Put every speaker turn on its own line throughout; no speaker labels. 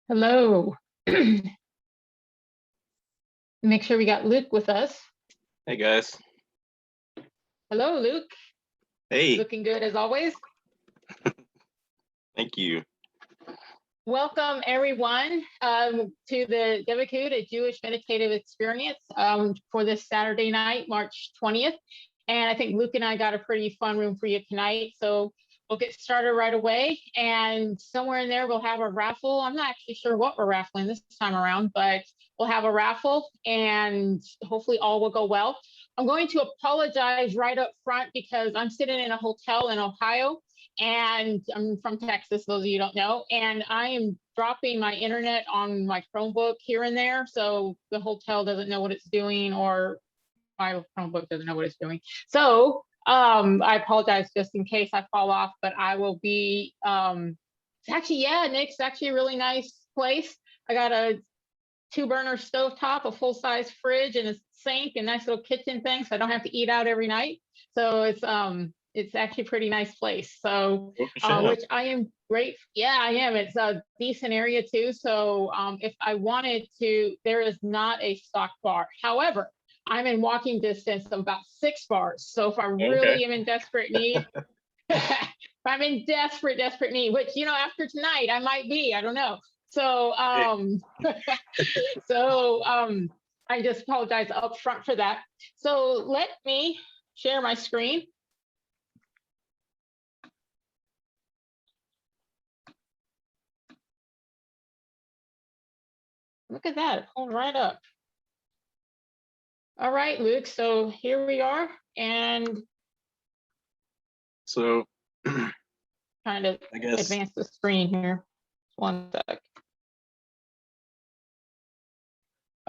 Hello. Make sure we got Luke with us.
Hey guys.
Hello, Luke.
Hey,
Looking good as always.
thank you.
Welcome everyone to the Devekut, a Jewish meditative experience for this Saturday night, March 20th. And I think Luke and I got a pretty fun room for you tonight. So we'll get started right away. And somewhere in there, we'll have a raffle. I'm not actually sure what we're raffling this time around, but we'll have a raffle and hopefully all will go well. I'm going to apologize right up front because I'm sitting in a hotel in Ohio and I'm from Texas, those of you who don't know, and I am dropping my internet on my Chromebook here and there. So the hotel doesn't know what it's doing or my Chromebook doesn't know what it's doing. So I apologize just in case I fall off, but I will be, it's actually, yeah, Nick's actually a really nice place. I got a 2-burner stovetop, a full-size fridge, and a sink, and nice little kitchen thing, so I don't have to eat out every night. So it's actually a pretty nice place. So which I am great. Yeah, I am. It's a decent area too. So if I wanted to, there is not a stock bar. However, I'm in walking distance of about 6 bars. So if I really am in desperate need, if I'm in desperate need, which, you know, after tonight I might be, I don't know. So I just apologize up front for that. So let me share my screen. Look at that, it pulled right up. All right, Luke, so here we are, and
so
trying to advance the screen here. One sec.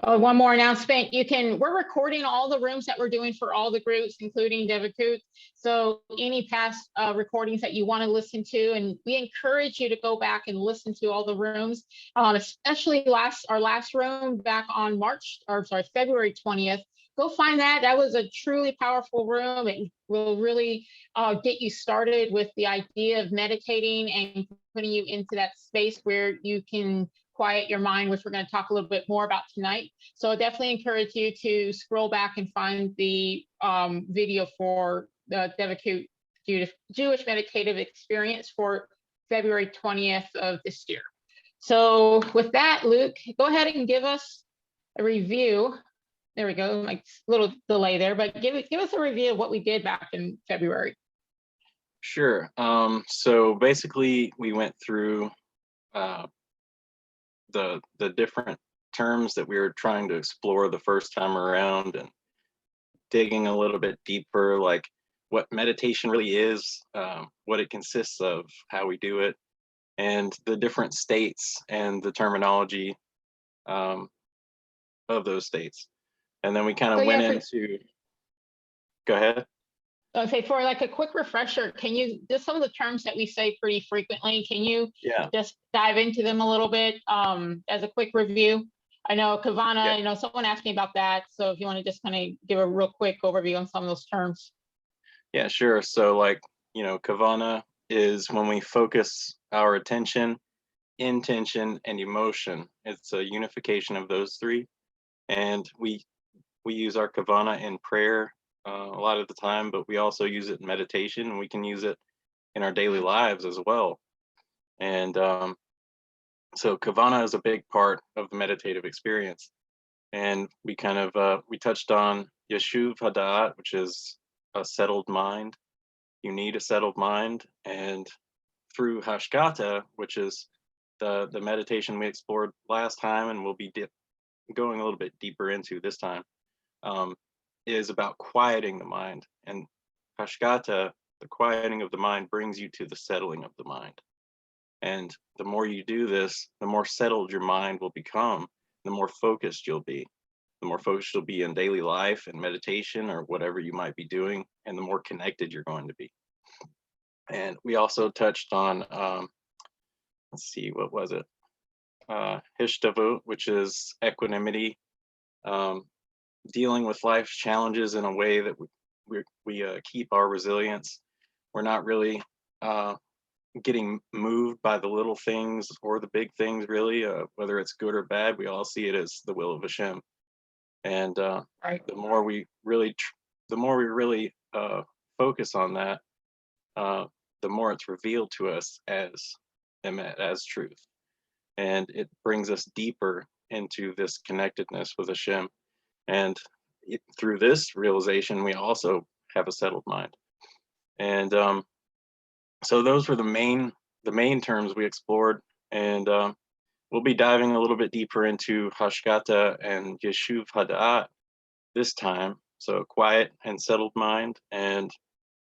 Oh, one more announcement. We're recording all the rooms that we're doing for all the groups, including Devekut. So any past recordings that you want to listen to, and we encourage you to go back and listen to all the rooms, especially our last room back on February 20th. Go find that. That was a truly powerful room. It will really get you started with the idea of meditating and putting you into that space where you can quiet your mind, which we're going to talk a little bit more about tonight. So I definitely encourage you to scroll back and find the video for the Devekut Jewish meditative experience for February 20th of this year. So with that, Luke, go ahead and give us a review. There we go, like little delay there, but give us a review of what we did back in February.
Sure. So basically we went through the different terms that we were trying to explore the first time around and digging a little bit deeper, like what meditation really is, what it consists of, how we do it, and the different states and the terminology of those states. And then we kind of went into, go ahead.
Okay, for like a quick refresher, can you just some of the terms that we say pretty frequently, can you just dive into them a little bit as a quick review? I know Kavana, you know, someone asked me about that. So if you want to just kind of give a real quick overview on some of those terms.
Yeah, sure. So like, you know, Kavana is when we focus our attention, intention, and emotion. It's a unification of those three. And we use our Kavana in prayer a lot of the time, but we also use it in meditation, and we can use it in our daily lives as well. And so Kavana is a big part of the meditative experience. And we kind of, we touched on Yeshuv Hada'at, which is a settled mind. You need a settled mind. And through Hashkata, which is the meditation we explored last time, and we'll be going a little bit deeper into this time, is about quieting the mind. And Hashkata, the quieting of the mind, brings you to the settling of the mind. And the more you do this, the more settled your mind will become, the more focused you'll be. The more focused you'll be in daily life and meditation or whatever you might be doing, and the more connected you're going to be. And we also touched on, let's see, what was it? Hishtavut, which is equanimity, dealing with life's challenges in a way that we keep our resilience. We're not really getting moved by the little things or the big things, really, whether it's good or bad, we all see it as the will of Hashem. And
Right.
the more we really, the more we really focus on that, uh, the more it's revealed to us as emet, as truth, and it brings us deeper into this connectedness with Hashem. And through this realization, we also have a settled mind. And so those were the main terms we explored, and we'll be diving a little bit deeper into Hashkata and Yeshuv Hada'at this time. So quiet and settled mind, and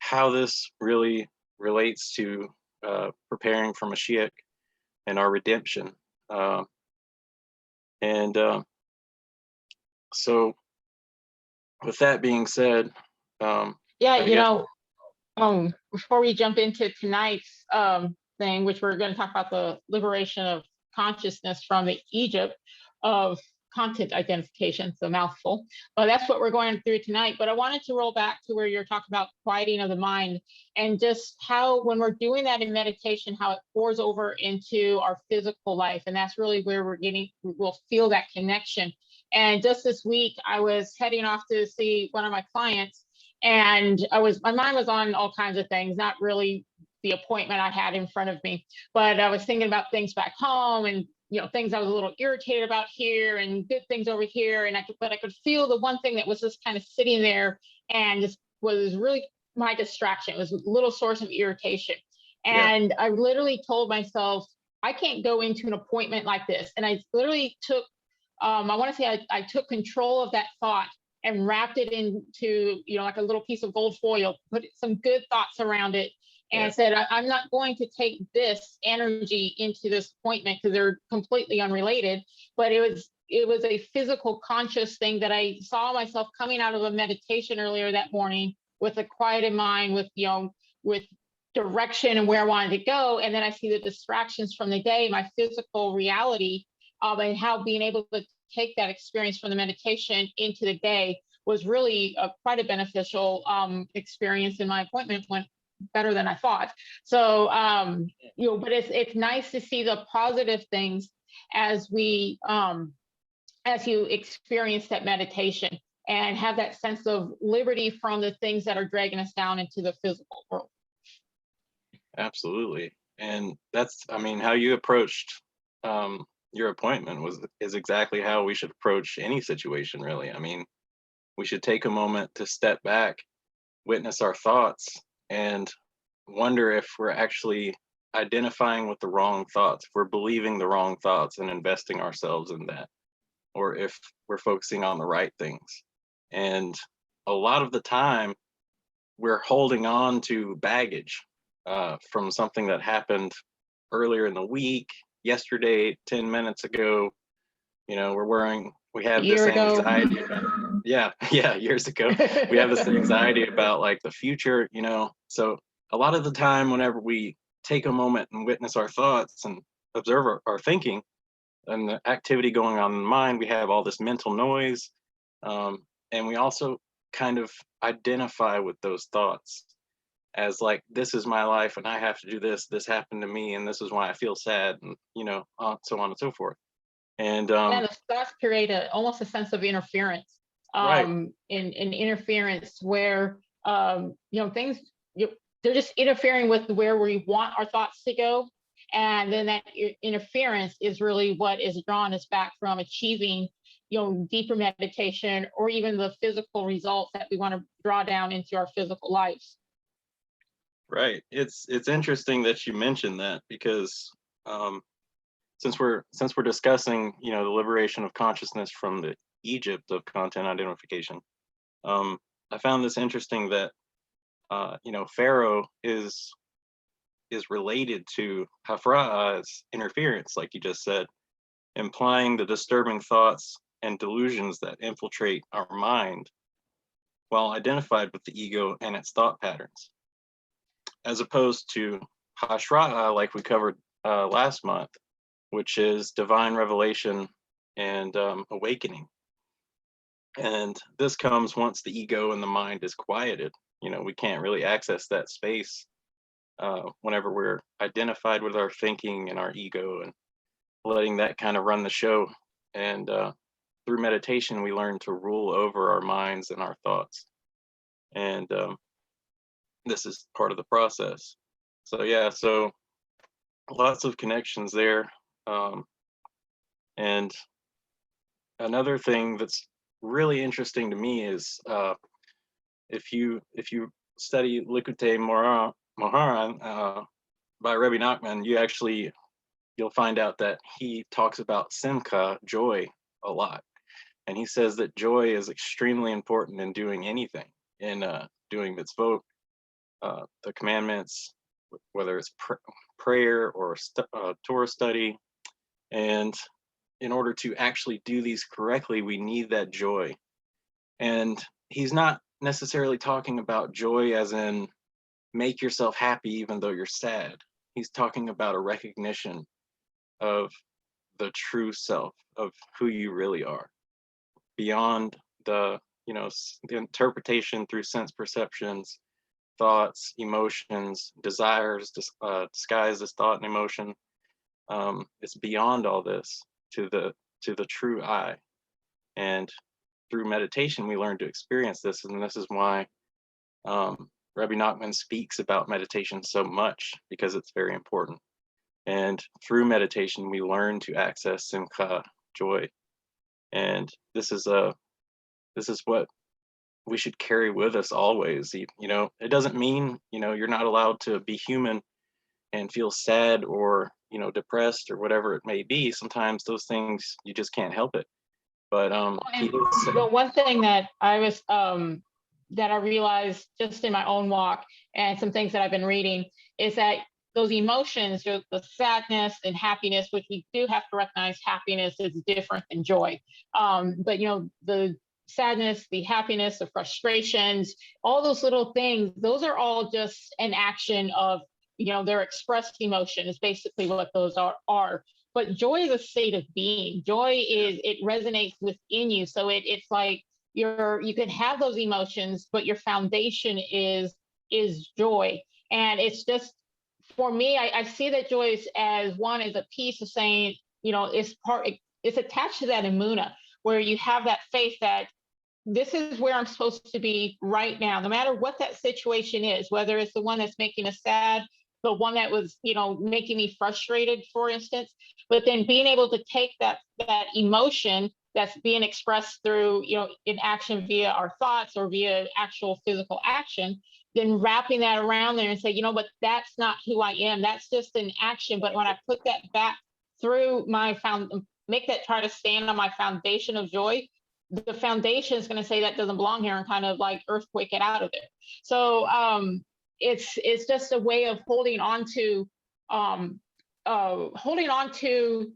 how this really relates to preparing for Mashiach and our redemption. And so with that being said,
Yeah,
I guess,
before we jump into tonight's thing, which we're going to talk about the liberation of consciousness from the Egypt of content identification, it's a mouthful, but that's what we're going through tonight. But I wanted to roll back to where you're talking about quieting of the mind, and just how when we're doing that in meditation, how it pours over into our physical life. And that's really where we'll feel that connection. And just this week, I was heading off to see one of my clients, and my mind was on all kinds of things, not really the appointment I had in front of me, but I was thinking about things back home, and things I was a little irritated about here, and good things over here. And but I could feel the one thing that was just kind of sitting there and just was really my distraction. It was a little source of irritation.
yeah,
And I literally told myself, I can't go into an appointment like this. And I literally took, I want to say I took control of that thought and wrapped it into, like a little piece of gold foil, put some good thoughts around it,
yeah,
and said, I'm not going to take this energy into this appointment because they're completely unrelated. But it was a physical conscious thing that I saw myself coming out of a meditation earlier that morning with a quieted mind, with direction and where I wanted to go. And then I see the distractions from the day, my physical reality, and how being able to take that experience from the meditation into the day was really quite a beneficial experience. In my appointment went better than I thought. So, but it's nice to see the positive things as as you experience that meditation and have that sense of liberty from the things that are dragging us down into the physical world.
absolutely. And that's, I mean, how you approached your appointment is exactly how we should approach any situation, really. I mean, we should take a moment to step back, witness our thoughts, and wonder if we're actually identifying with the wrong thoughts, if we're believing the wrong thoughts and investing ourselves in that, or if we're focusing on the right things. And a lot of the time, we're holding on to baggage from something that happened earlier in the week, yesterday, 10 minutes ago. We
A
have this
year ago.
anxiety about, yeah, yeah, years ago. We have this anxiety about like the future, So a lot of the time, whenever we take a moment and witness our thoughts and observe our thinking and the activity going on in the mind, we have all this mental noise. And we also kind of identify with those thoughts as like, this is my life and I have to do this happened to me, and this is why I feel sad, and so on and so forth. And
Yeah, the thoughts create almost a sense of interference,
right,
in interference where things, they're just interfering with where we want our thoughts to go, and then that interference is really what is drawing us back from achieving deeper meditation, or even the physical results that we want to draw down into our physical lives.
right. It's interesting that you mentioned that, because since we're discussing the liberation of consciousness from the Egypt of content identification, I found this interesting that Pharaoh is related to Hafra'a's interference, like you just said, implying the disturbing thoughts and delusions that infiltrate our mind while identified with the ego and its thought patterns, as opposed to Hashra'a, like we covered last month, which is divine revelation and awakening. And this comes once the ego and the mind is quieted. We can't really access that space whenever we're identified with our thinking and our ego and letting that kind of run the show. And through meditation, we learn to rule over our minds and our thoughts. And this is part of the process. So yeah, so lots of connections there. And another thing that's really interesting to me is if you study Likute Moharan by Rebbe Nachman, you'll find out that he talks about simcha, joy, a lot, and he says that joy is extremely important in doing anything, in doing mitzvot, the commandments, whether it's prayer or Torah study, and in order to actually do these correctly, we need that joy. And he's not necessarily talking about joy as in make yourself happy even though you're sad. He's talking about a recognition of the true self, of who you really are, beyond the the interpretation through sense perceptions, thoughts, emotions, desires disguised as thought and emotion. It's beyond all this to the true I. And through meditation, we learn to experience this, and this is why Rabbi Nachman speaks about meditation so much, because it's very important. And through meditation, we learn to access simcha, joy, and this is what we should carry with us always. It doesn't mean you're not allowed to be human and feel sad or depressed or whatever it may be. Sometimes those things you just can't help it. But
the one thing that that I realized just in my own walk and some things that I've been reading is that those emotions, the sadness and happiness, which we do have to recognize happiness is different than joy. But the sadness, the happiness, the frustrations, all those little things, those are all just an action of, their expressed emotion is basically what those are. But joy is a state of being. Joy it resonates within you. So it's like you can have those emotions, but your foundation is joy. And it's just, for me, I see that joy as a piece of saying, it's attached to that emuna, where you have that faith that this is where I'm supposed to be right now, no matter what that situation is, whether it's the one that's making us sad, the one that was, making me frustrated, for instance, but then being able to take that emotion that's being expressed through, in action via our thoughts or via actual physical action, then wrapping that around there and say, but that's not who I am. That's just an action. But when I put that back through make that try to stand on my foundation of joy, the foundation is going to say that doesn't belong here and kind of like earthquake it out of there. So it's just a way of holding on to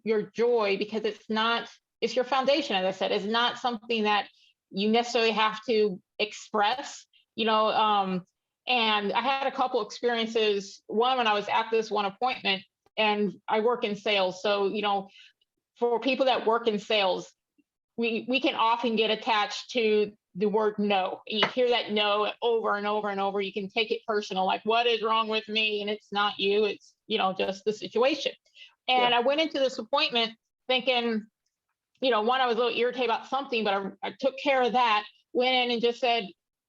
your joy, because it's your foundation. As I said, it's not something that you necessarily have to express, and I had a couple experiences. One, when I was at this one appointment, and I work in sales. So, for people that work in sales, we can often get attached to the word no. You hear that no over and over and over. You can take it personal, like, what is wrong with me? And it's not you, it's, just the situation. And I went into this appointment thinking, one, I was a little irritated about something, but I took care of that, went in and just said,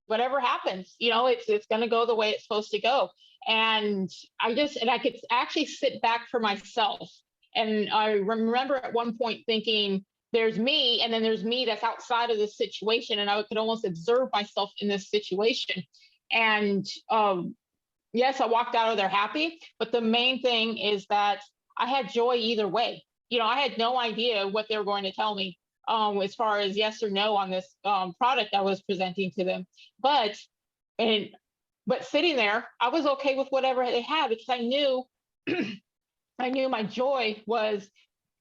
whatever happens, it's going to go the way it's supposed to go. And I could actually sit back for myself. And I remember at one point thinking, there's me, and then there's me that's outside of this situation. And I could almost observe myself in this situation. And yes, I walked out of there happy, but the main thing is that I had joy either way. I had no idea what they were going to tell me as far as yes or no on this product I was presenting to them. But sitting there, I was okay with whatever they had, because I knew I knew my joy was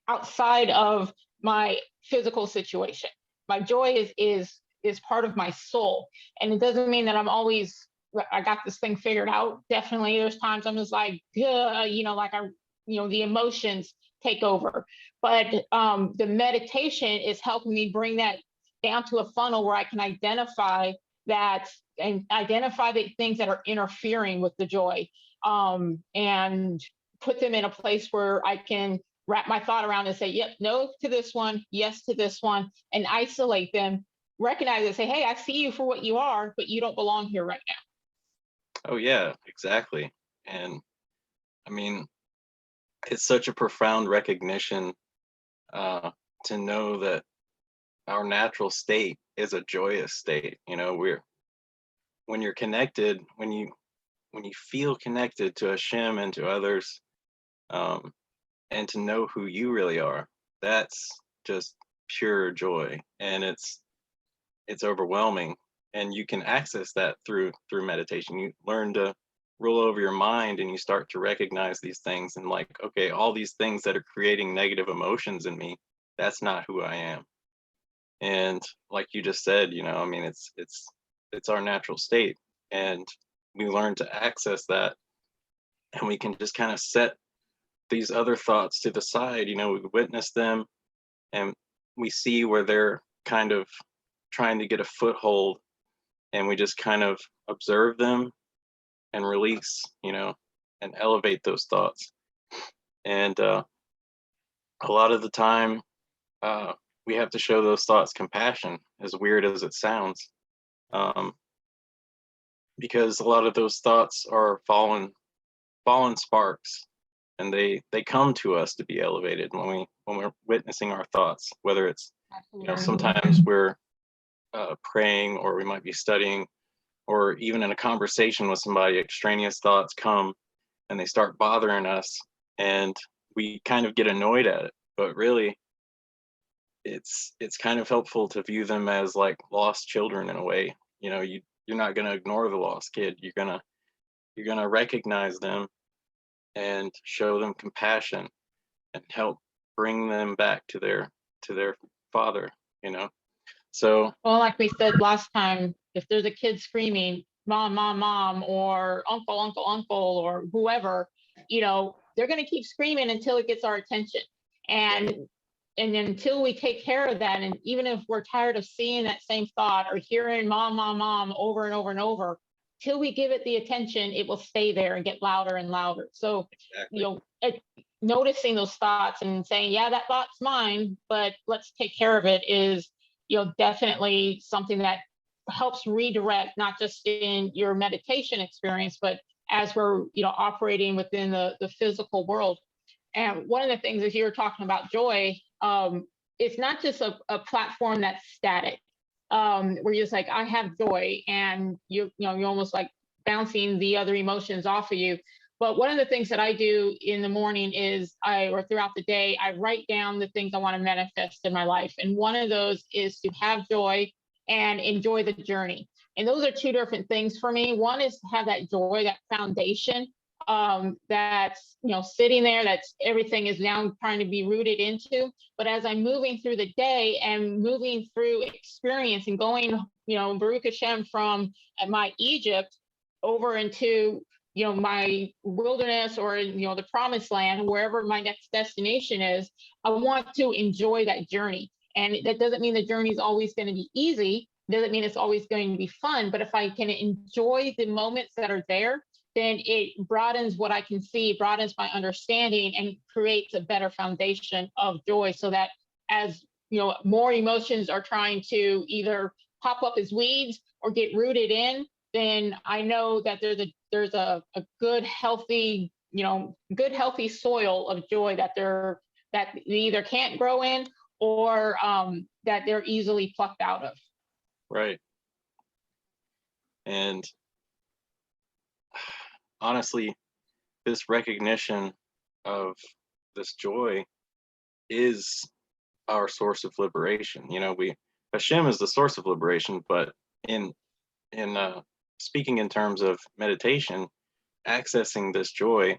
outside of my physical situation. My joy is part of my soul. And it doesn't mean that I got this thing figured out. Definitely there's times I'm just like, the emotions take over. But the meditation is helping me bring that down to a funnel where I can identify the things that are interfering with the joy. and put them in a place where I can wrap my thought around and say, yep, no to this one, yes to this one, and isolate them, recognize it, say, hey, I see you for what you are, but you don't belong here right now.
Oh yeah, exactly. And I mean, it's such a profound recognition to know that our natural state is a joyous state. You know, when you're connected, when you feel connected to Hashem and to others, um, and to know who you really are, that's just pure joy, and it's overwhelming. And you can access that through meditation. You learn to roll over your mind, and you start to recognize these things, and like, okay, all these things that are creating negative emotions in me, that's not who I am. And like you just said, you know, I mean, it's our natural state, and we learn to access that, and we can just kind of set these other thoughts to the side. You know, we witness them, and we see where they're kind of trying to get a foothold, and we just kind of observe them and release, you know, and elevate those thoughts. And a lot of the time, we have to show those thoughts compassion, as weird as it sounds, um, because a lot of those thoughts are fallen sparks, and they come to us to be elevated when we're witnessing our thoughts, whether it's, you know, sometimes we're praying, or we might be studying, or even in a conversation with somebody, extraneous thoughts come and they start bothering us, and we kind of get annoyed at it. But really, it's kind of helpful to view them as like lost children in a way. You know, you're not going to ignore the lost kid. You're going to recognize them and show them compassion and help bring them back to their father, you know. So
Well, like we said last time, if there's a kid screaming, mom, mom, mom, or uncle, uncle, uncle, or whoever, you know, they're going to keep screaming until it gets our attention. And and until we take care of that, and even if we're tired of seeing that same thought or hearing mom, mom, mom over and over and over, till we give it the attention, it will stay there and get louder and louder. So,
exactly.
you know, noticing those thoughts and saying, yeah, that thought's mine, but let's take care of it, is, you know, definitely something that helps redirect, not just in your meditation experience, but as we're, you know, operating within the physical world. And one of the things is, you're talking about joy, it's not just a platform that's static, where you're just like, I have joy, and you know, you're almost like bouncing the other emotions off of you. But one of the things that I do in the morning is, or throughout the day, I write down the things I want to manifest in my life. And one of those is to have joy and enjoy the journey. And those are two different things for me. One is to have that joy, that foundation, that's, you know, sitting there, that's everything is now trying to be rooted into. But as I'm moving through the day and moving through experience and going, you know, Baruch Hashem, from my Egypt over into, you know, my wilderness, or, you know, the promised land, wherever my next destination is, I want to enjoy that journey. And that doesn't mean the journey is always going to be easy, doesn't mean it's always going to be fun, but if I can enjoy the moments that are there, then it broadens what I can see, broadens my understanding, and creates a better foundation of joy, so that as, you know, more emotions are trying to either pop up as weeds or get rooted in, then I know that there's a good, healthy, you know, good, healthy soil of joy that they either can't grow in, or that they're easily plucked out of.
Right. And honestly, this recognition of this joy is our source of liberation. You know, Hashem is the source of liberation, but in speaking in terms of meditation, accessing this joy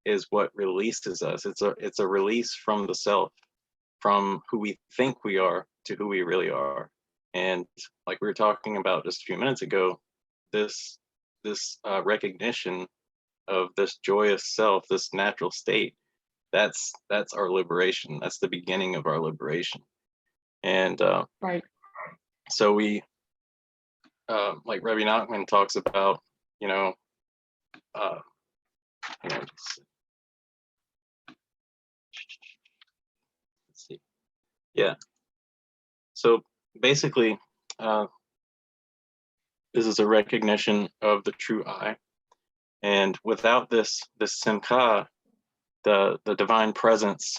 is what releases us. It's a release from the self, from who we think we are to who we really are. And like we were talking about just a few minutes ago, this recognition of this joyous self, this natural state, that's our liberation. That's the beginning of our liberation. And
Right.
so we, like Rabbi Nachman talks about, you know, hang on just let's see. Yeah. So basically, this is a recognition of the true I. And without this simcha, the divine presence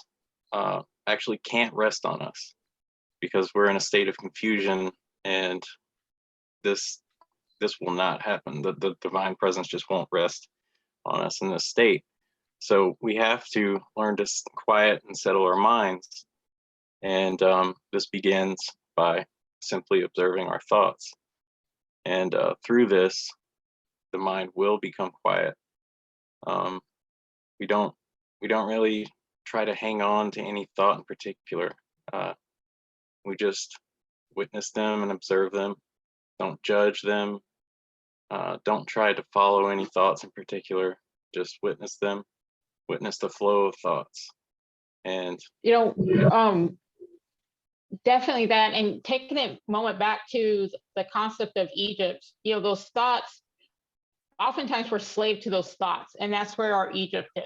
actually can't rest on us because we're in a state of confusion, and this will not happen. The divine presence just won't rest on us in this state. So we have to learn to quiet and settle our minds. And this begins by simply observing our thoughts. And through this, the mind will become quiet. We don't really try to hang on to any thought in particular. We just witness them and observe them. Don't judge them. Don't try to follow any thoughts in particular. Just witness them. Witness the flow of thoughts. And
definitely that, and taking a moment back to the concept of Egypt, those thoughts, oftentimes we're slave to those thoughts, and that's where our Egypt is.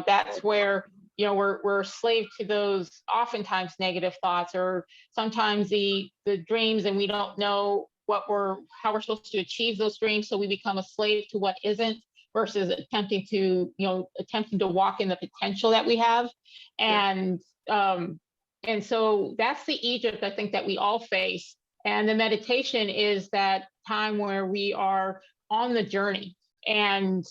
That's where we're slave to those oftentimes negative thoughts, or sometimes the dreams, and we don't know how we're supposed to achieve those dreams, so we become a slave to what isn't, versus attempting to walk in the potential that we have. And so that's the Egypt, I think, that we all face. And the meditation is that time where we are on the journey. And,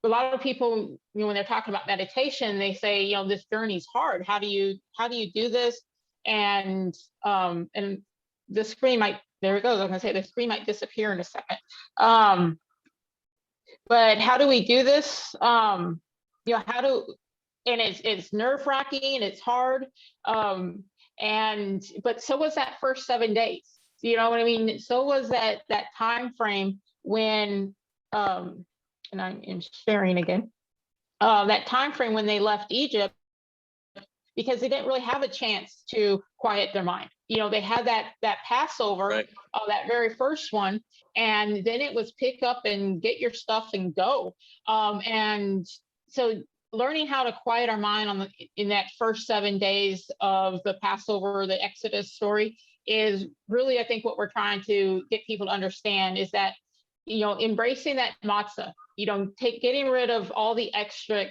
a lot of people, when they're talking about meditation, they say, this journey's hard. How do you do this? And the screen might, there it goes. I'm gonna say the screen might disappear in a second. But how do we do this? And it's nerve wracking and it's hard. But so was that first 7 days. You know what I mean? So was that time frame when, and I'm sharing again, that time frame when they left Egypt, because they didn't really have a chance to quiet their mind. They had that Passover,
right.
That very first one, and then it was pick up and get your stuff and go. And so learning how to quiet our mind in that first 7 days of the Passover, the Exodus story, is really, I think, what we're trying to get people to understand, is that, embracing that matzah, getting rid of all the extra,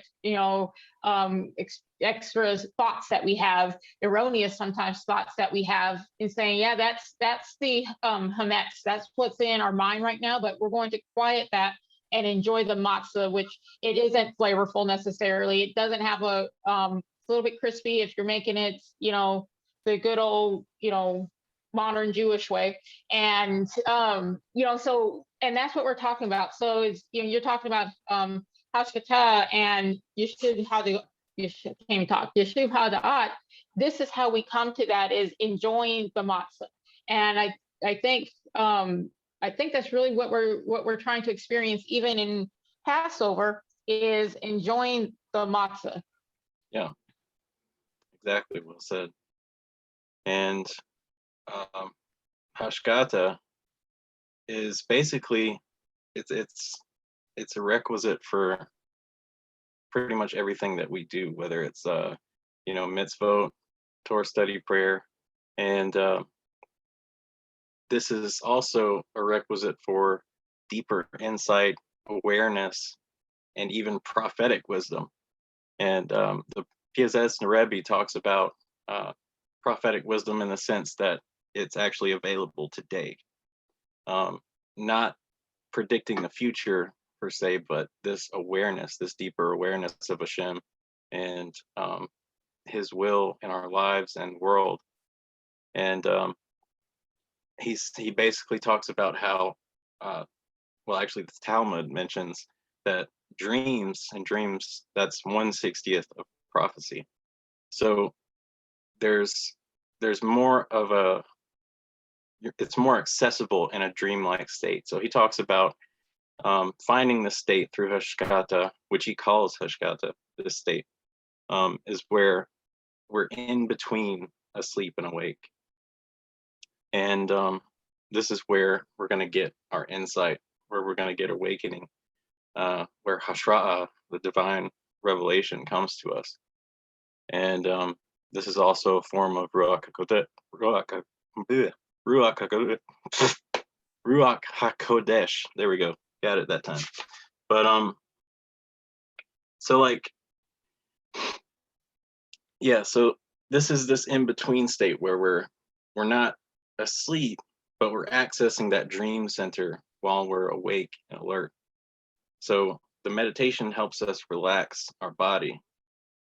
extra thoughts that we have, erroneous sometimes thoughts that we have, and saying, yeah, that's the hametz, that's what's in our mind right now, but we're going to quiet that and enjoy the matzah, which it isn't flavorful necessarily. It doesn't have it's a little bit crispy if you're making it, the good old, modern Jewish way. And, and that's what we're talking about. So it's, you're talking about hashkata and yeshuv hada'at. This is how we come to that, is enjoying the matzah. And I think that's really what we're trying to experience, even in Passover, is enjoying the matzah.
Yeah, exactly. Well said. And hashkata is basically it's a requisite for pretty much everything that we do, whether it's mitzvot, Torah study, prayer, and this is also a requisite for deeper insight, awareness, and even prophetic wisdom. And the Piaseczny Rebbe talks about prophetic wisdom in the sense that it's actually available today. Not predicting the future per se, but this awareness, this deeper awareness of Hashem and his will in our lives and world. And he basically talks about how, actually the Talmud mentions that dreams, that's 1/60th of prophecy. So there's more of it's more accessible in a dreamlike state. So he talks about finding the state through hashkata, which he calls hashkata. This state is where we're in between asleep and awake. And this is where we're going to get our insight, where we're going to get awakening. where Hashra'a, the divine revelation, comes to us. And this is also a form of Ruach bleh, Ruach HaKodesh. Ruach HaKodesh. There we go. Got it that time. But so like, yeah, so this is this in-between state where we're not asleep, but we're accessing that dream center while we're awake and alert. So the meditation helps us relax our body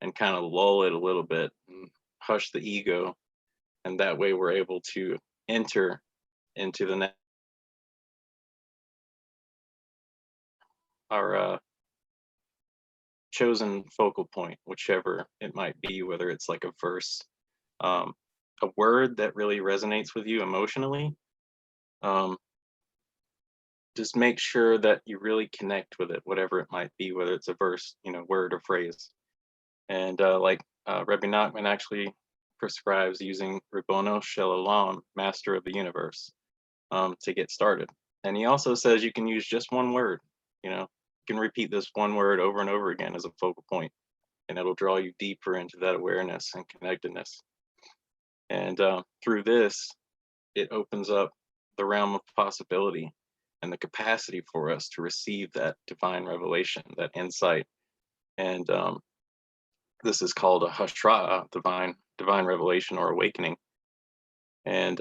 and kind of lull it a little bit and hush the ego, and that way we're able to enter into the our chosen focal point, whichever it might be, whether it's like a verse, a word that really resonates with you emotionally. Just make sure that you really connect with it, whatever it might be, whether it's a verse, word or phrase. And Rebbe Nachman actually prescribes using Ribono Shel Olam, Master of the Universe, to get started. And he also says you can use just one word. You can repeat this one word over and over again as a focal point, and it'll draw you deeper into that awareness and connectedness. And through this, it opens up the realm of possibility and the capacity for us to receive that divine revelation, that insight. And this is called a hashra, divine revelation or awakening. And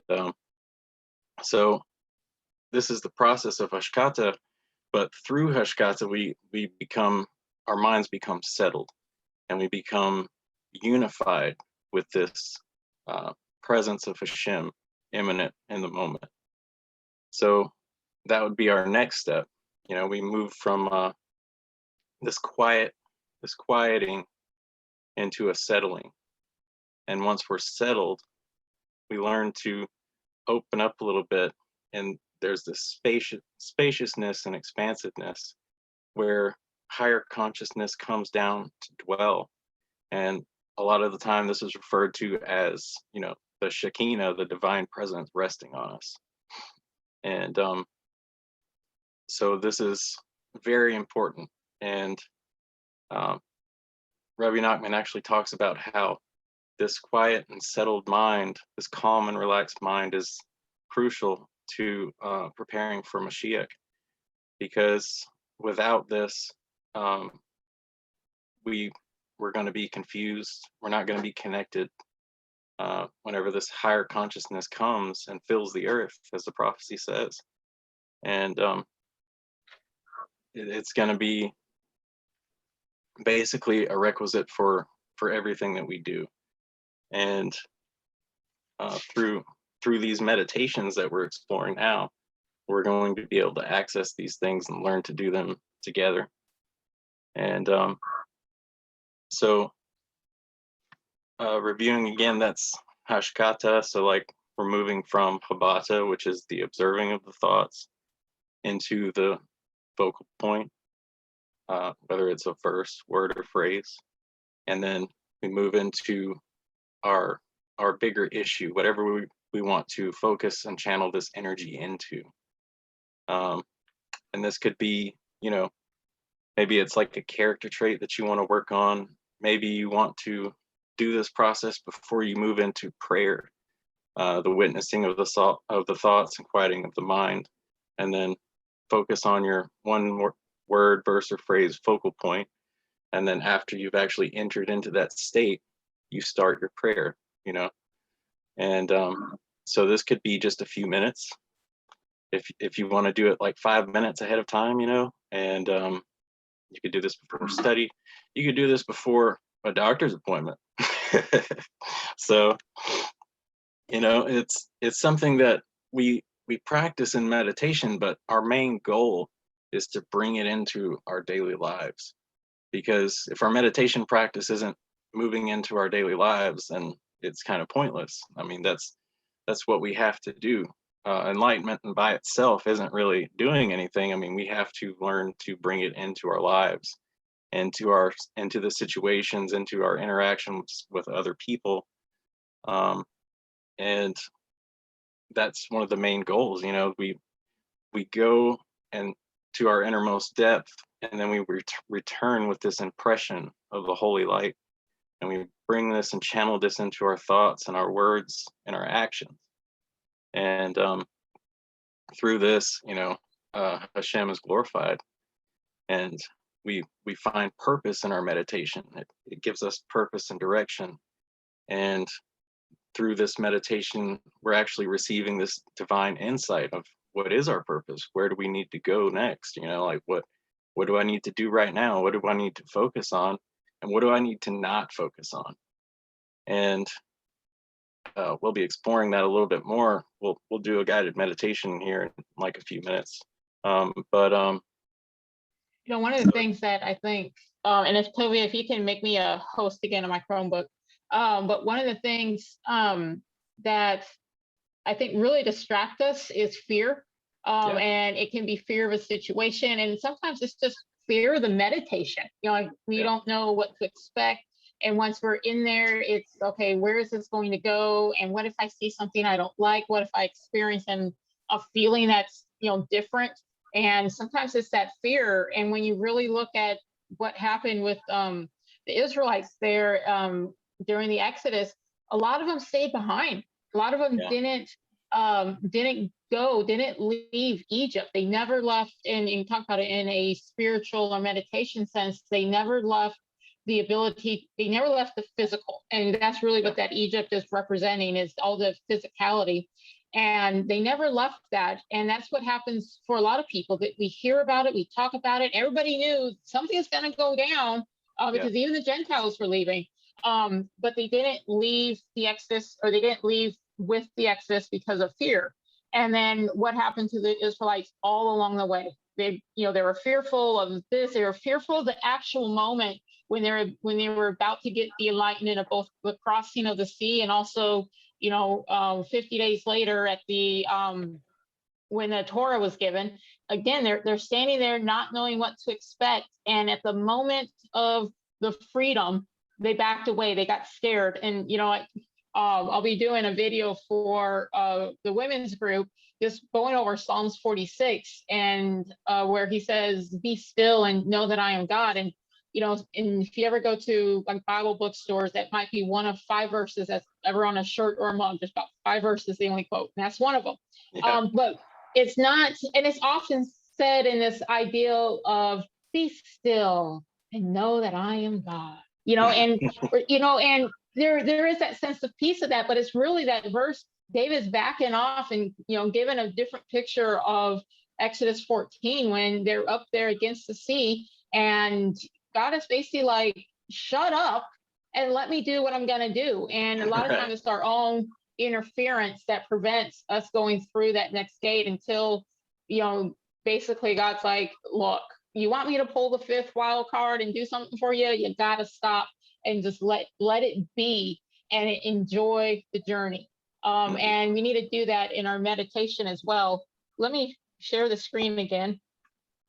so this is the process of hashkata, but through hashkata, our minds become settled, and we become unified with this presence of Hashem immanent in the moment. So that would be our next step. We move from this quieting into a settling. And once we're settled, we learn to open up a little bit, and there's this spaciousness and expansiveness where higher consciousness comes down to dwell. And a lot of the time this is referred to as, the Shekinah, the divine presence resting on us. And so this is very important. And Rabbi Nachman actually talks about how this quiet and settled mind, this calm and relaxed mind, is crucial to preparing for Mashiach, because without this, we're going to be confused. We're not going to be connected whenever this higher consciousness comes and fills the earth, as the prophecy says. And it's going to be basically a requisite for everything that we do. And through these meditations that we're exploring now, we're going to be able to access these things and learn to do them together. And so reviewing again, that's hashkata. So we're moving from habata, which is the observing of the thoughts, into the focal point, whether it's a verse, word, or phrase. And then we move into our bigger issue, whatever we want to focus and channel this energy into. And this could be, maybe it's like a character trait that you want to work on. Maybe you want to do this process before you move into prayer, the witnessing of the thoughts and quieting of the mind, and then focus on your one word, verse, or phrase focal point. And then after you've actually entered into that state, you start your prayer, And so this could be just a few minutes. If you want to do it like 5 minutes ahead of time, and you could do this before study. You could do this before a doctor's appointment. So, it's something that we practice in meditation, but our main goal is to bring it into our daily lives. Because if our meditation practice isn't moving into our daily lives, then it's kind of pointless. I mean, that's what we have to do. Enlightenment by itself isn't really doing anything. I mean, we have to learn to bring it into our lives, into the situations, into our interactions with other people. And that's one of the main goals. We go and to our innermost depth and then we return with this impression of the holy light, and we bring this and channel this into our thoughts and our words and our actions. And through this, Hashem is glorified, and we find purpose in our meditation. It gives us purpose and direction, and through this meditation, we're actually receiving this divine insight of what is our purpose. Where do we need to go next? Like what do I need to do right now? What do I need to focus on? And what do I need to not focus on? And we'll be exploring that a little bit more. We'll do a guided meditation here in like a few minutes.
One of the things that I think, and if Toby, if you can make me a host again on my Chromebook, but one of the things that I think really distract us is fear. And it can be fear of a situation. And sometimes it's just fear of the meditation. Like we don't know what to expect. And once we're in there, it's okay, where is this going to go? And what if I see something I don't like? What if I experience a feeling that's, different? And sometimes it's that fear. And when you really look at what happened with the Israelites there during the Exodus, a lot of them stayed behind. A lot of them didn't leave Egypt. They never left, and you talk about it in a spiritual or meditation sense, they never left the ability, they never left the physical. And that's really what that Egypt is representing, is all the physicality. And they never left that. And that's what happens for a lot of people, that we hear about it, we talk about it. Everybody knew something's going to go down because even the Gentiles were leaving. But they didn't leave the Exodus, or they didn't leave with the Exodus because of fear. And then what happened to the Israelites all along the way? They were fearful of this. They were fearful of the actual moment when they were about to get the enlightenment of both the crossing of the sea, and also 50 days later at the when the Torah was given. Again, they're standing there not knowing what to expect, and at the moment of the freedom, they backed away. They got scared. And I'll be doing a video for the women's group, just going over Psalms 46, and where he says, "Be still and know that I am God." And and if you ever go to like Bible bookstores, that might be one of 5 verses that's ever on a shirt or a mug. Just about 5 verses they only quote, and that's one of them. But it's not, and it's often said in this ideal of be still and know that I am God. And and there is that sense of peace of that, but it's really that verse. David's backing off and giving a different picture of Exodus 14 when they're up there against the sea, and God is basically like, shut up and let me do what I'm going to do. And a lot of times it's our own interference that prevents us going through that next gate until, basically God's like, look, you want me to pull the 5th wild card and do something for you? You got to stop and just let it be and enjoy the journey. And we need to do that in our meditation as well. Let me share the screen again,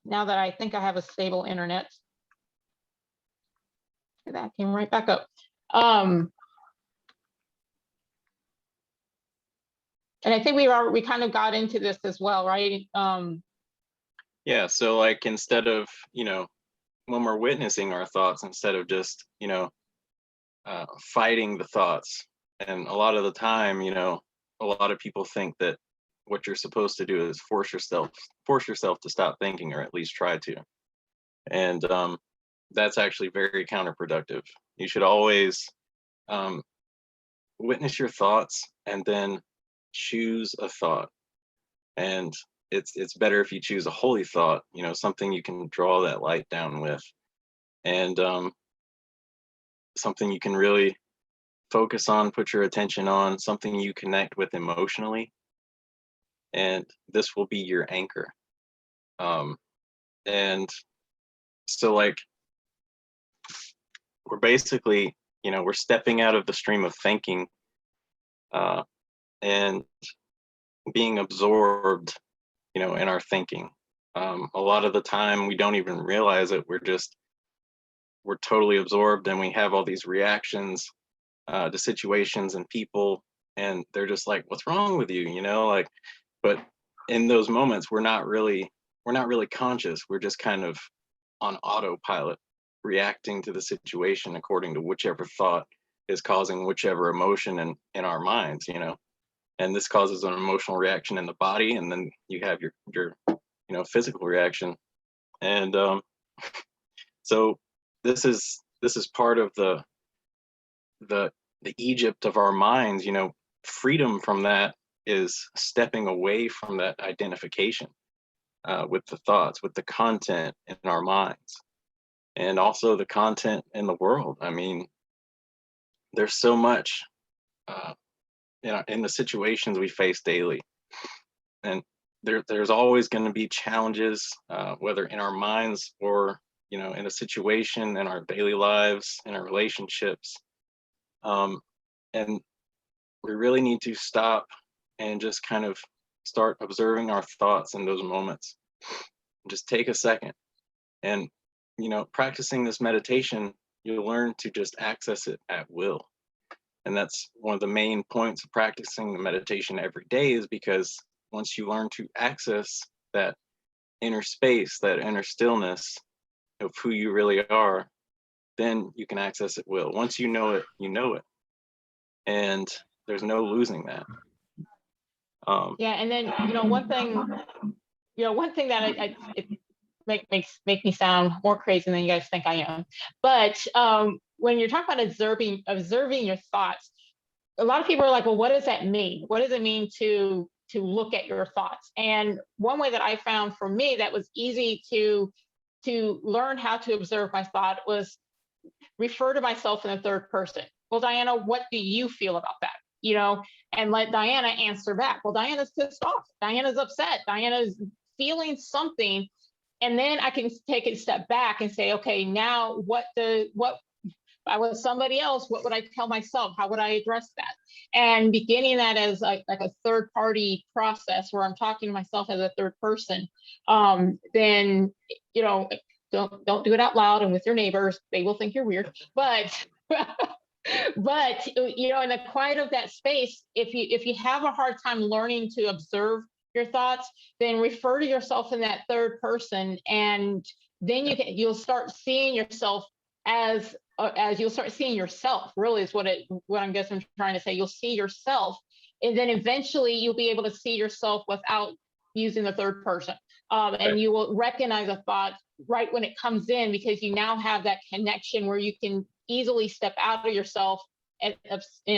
now that I think I have a stable internet. That came right back up. And I think we kind of got into this as well, right?
Yeah, so like instead of, when we're witnessing our thoughts, instead of just, fighting the thoughts. And a lot of the time, a lot of people think that what you're supposed to do is force yourself to stop thinking, or at least try to. And that's actually very counterproductive. You should always witness your thoughts and then choose a thought. And it's better if you choose a holy thought, something you can draw that light down with, and something you can really focus on, put your attention on, something you connect with emotionally, and this will be your anchor. And so like we're basically, we're stepping out of the stream of thinking and being absorbed, in our thinking. A lot of the time we don't even realize it. We're totally absorbed, and we have all these reactions to situations and people, and they're just like, what's wrong with you? But in those moments, we're not really conscious. We're just kind of on autopilot, reacting to the situation according to whichever thought is causing whichever emotion in our minds, and this causes an emotional reaction in the body, and then you have your physical reaction. And so this is part of the Egypt of our minds. Freedom from that is stepping away from that identification with the thoughts, with the content in our minds, and also the content in the world. I mean, there's so much uh, in the situations we face daily, and there's always going to be challenges, whether in our minds or in a situation, in our daily lives, in our relationships, and we really need to stop and just kind of start observing our thoughts in those moments. Just take a second, and practicing this meditation, you'll learn to just access it at will. And that's one of the main points of practicing the meditation every day, is because once you learn to access that inner space, that inner stillness of who you really are, then you can access it will. Once you know it, you know it. And there's no losing that.
Yeah, and then one thing that it make me sound more crazy than you guys think I am. But when you're talking about observing your thoughts, a lot of people are like, well, what does that mean? What does it mean to look at your thoughts? And one way that I found for me that was easy to learn how to observe my thought was refer to myself in the third person. Well, Diana, what do you feel about that? And let Diana answer back. Well, Diana's pissed off. Diana's upset. Diana's feeling something. And then I can take a step back and say, okay, now what I was somebody else, what would I tell myself? How would I address that? And beginning that as like a third party process where I'm talking to myself as a third person, then, don't do it out loud and with your neighbors. They will think you're weird. But but in the quiet of that space, if you have a hard time learning to observe your thoughts, then refer to yourself in that third person, and then you'll start seeing yourself as you'll start seeing yourself, really, is what I'm guessing I'm trying to say. You'll see yourself, and then eventually you'll be able to see yourself without using the third person, and you will recognize a thought right when it comes in, because you now have that connection where you can easily step out of yourself and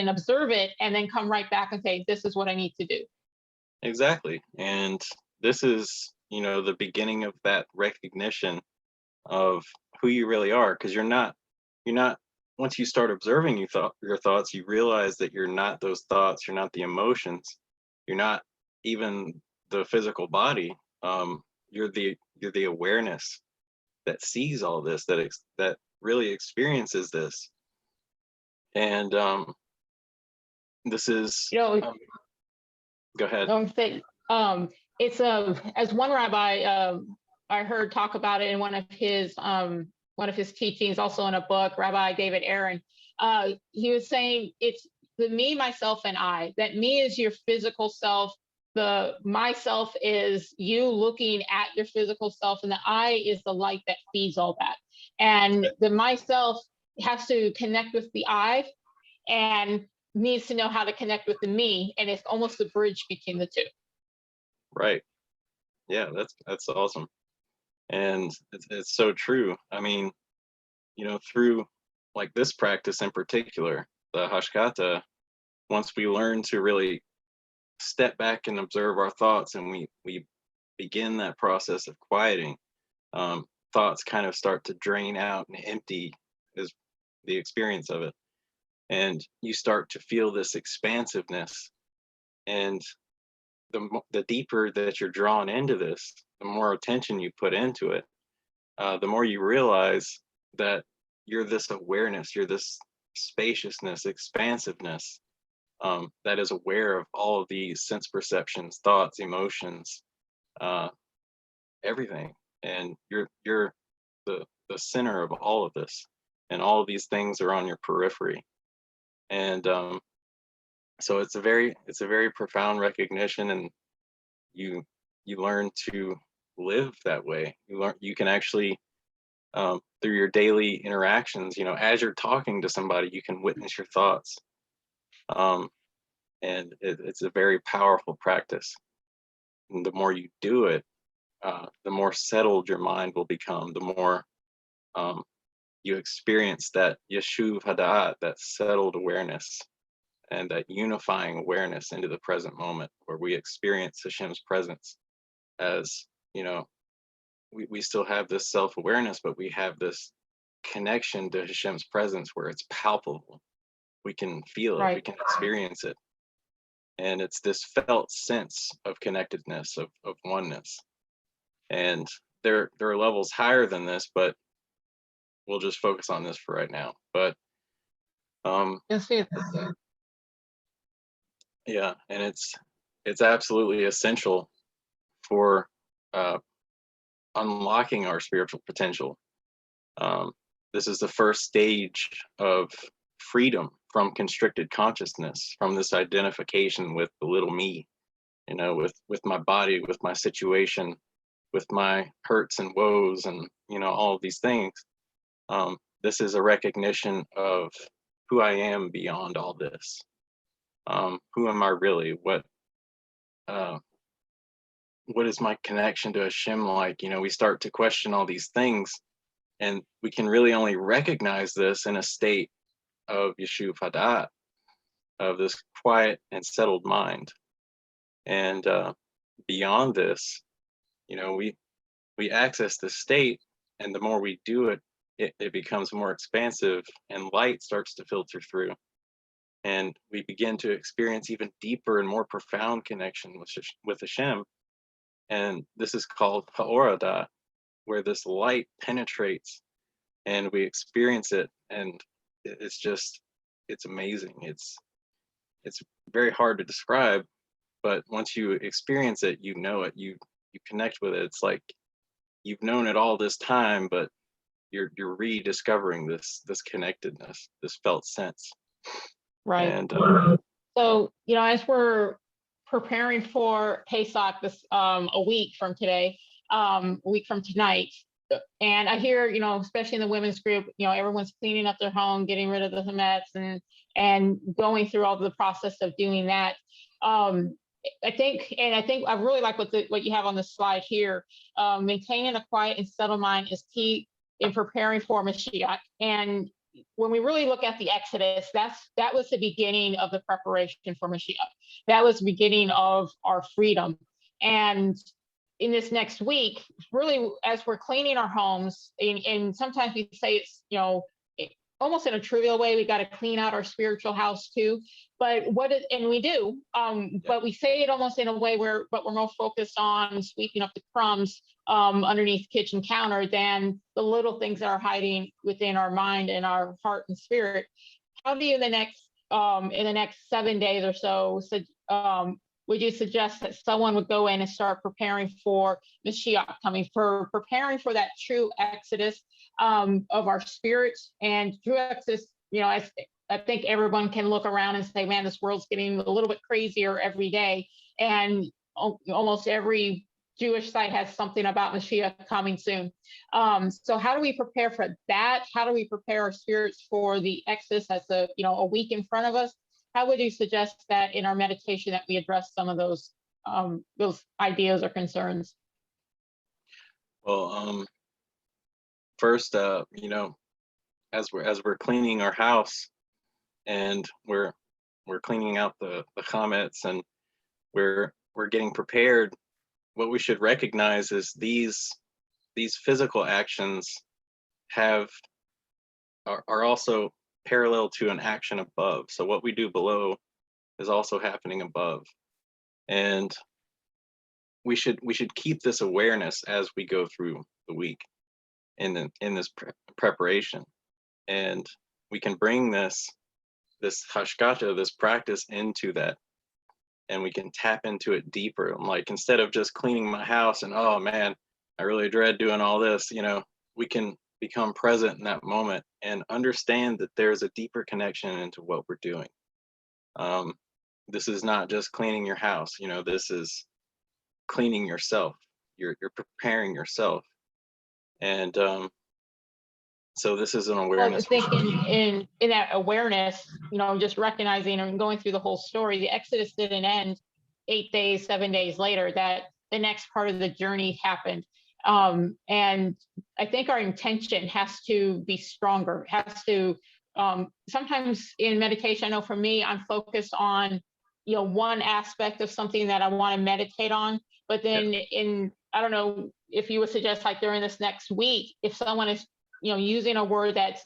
observe it, and then come right back and say, this is what I need to do.
Exactly. And this is the beginning of that recognition of who you really are, because you're not once you start observing your thoughts, you realize that you're not those thoughts, you're not the emotions, you're not even the physical body. You're the awareness that sees all this, that really experiences this. And this is go ahead.
Don't think it's as one rabbi I heard talk about it in one of his teachings, also in a book, Rabbi David Aaron. He was saying it's the me, myself, and I. That me is your physical self. The myself is you looking at your physical self, and the I is the light that feeds all that. And the myself has to connect with the I, and needs to know how to connect with the me, and it's almost a bridge between the two.
Right. Yeah, that's awesome. And it's so true. I mean, through like this practice in particular, the Hashkata, once we learn to really step back and observe our thoughts, and we begin that process of quieting, thoughts kind of start to drain out and empty, is the experience of it. And you start to feel this expansiveness, and the deeper that you're drawn into this, the more attention you put into it, the more you realize that you're this awareness, you're this spaciousness, expansiveness, that is aware of all of these sense perceptions, thoughts, emotions, everything. And you're the center of all of this, and all of these things are on your periphery. And so it's a very profound recognition, and you learn to live that way. You can actually through your daily interactions. As you're talking to somebody, you can witness your thoughts. Um, and it's a very powerful practice. And the more you do it, the more settled your mind will become, the more um, you experience that yeshuv hada'at, that settled awareness, and that unifying awareness into the present moment, where we experience Hashem's presence as, we still have this self-awareness, but we have this connection to Hashem's presence where it's palpable. We can feel it, we
Right.
can experience it. And it's this felt sense of connectedness, of oneness. And there are levels higher than this, but we'll just focus on this for right now. But
Yes, yes.
yeah, and it's absolutely essential for uh, unlocking our spiritual potential. Um, this is the first stage of freedom from constricted consciousness, from this identification with the little me, with my body, with my situation, with my hurts and woes, and all of these things. This is a recognition of who I am beyond all this. Who am I really? Uh, what is my connection to Hashem like? We start to question all these things, and we can really only recognize this in a state of Yeshuv Hadat, of this quiet and settled mind. And beyond this, we access this state, and the more we do it, it becomes more expansive, and light starts to filter through. And we begin to experience even deeper and more profound connection with Hashem. And this is called Ha'orada, where this light penetrates and we experience it. And it's amazing. It's very hard to describe, but once you experience it, you know it, you connect with it. It's like you've known it all this time, but you're rediscovering this connectedness, this felt sense.
Right.
And
So, as we're preparing for Pesach this a week from today, a week from tonight, and I hear, especially in the women's group, everyone's cleaning up their home, getting rid of the hametz, and going through all the process of doing that. Um, I think I really like what you have on the slide here. Maintaining a quiet and settled mind is key in preparing for Mashiach. And when we really look at the Exodus, that was the beginning of the preparation for Mashiach. That was the beginning of our freedom. And in this next week, really, as we're cleaning our homes, and sometimes we say it's, almost in a trivial way, we got to clean out our spiritual house too. But and we do, but we say it almost in a way but we're more focused on sweeping up the crumbs underneath the kitchen counter than the little things that are hiding within our mind and our heart and spirit. How do you in the next 7 days or so, would you suggest that someone would go in and start preparing for Mashiach coming, for preparing for that true exodus of our spirits? And true exodus, I think everyone can look around and say, man, this world's getting a little bit crazier every day. And almost every Jewish site has something about Mashiach coming soon. So how do we prepare for that? How do we prepare our spirits for the Exodus as a week in front of us? How would you suggest that in our meditation that we address some of those ideas or concerns?
well, first, as we're cleaning our house, and we're cleaning out the chametz, and we're getting prepared, what we should recognize is these physical actions are also parallel to an action above. So what we do below is also happening above, and we should keep this awareness as we go through the week in this preparation, and we can bring this hashkata, this practice, into that, and we can tap into it deeper. Like, instead of just cleaning my house and, oh man, I really dread doing all this, we can become present in that moment and understand that there's a deeper connection into what we're doing. This is not just cleaning your house, this is cleaning yourself. You're preparing yourself. And So this is an
Well, I
awareness.
think in that awareness, just recognizing and going through the whole story, the Exodus didn't end 8 days, 7 days later. That the next part of the journey happened. And I think our intention has to be stronger, has to, sometimes in meditation, I know for me, I'm focused on, one aspect of something that I want to meditate on. But then I don't know if you would suggest, like during this next week, if someone is, using a word that's,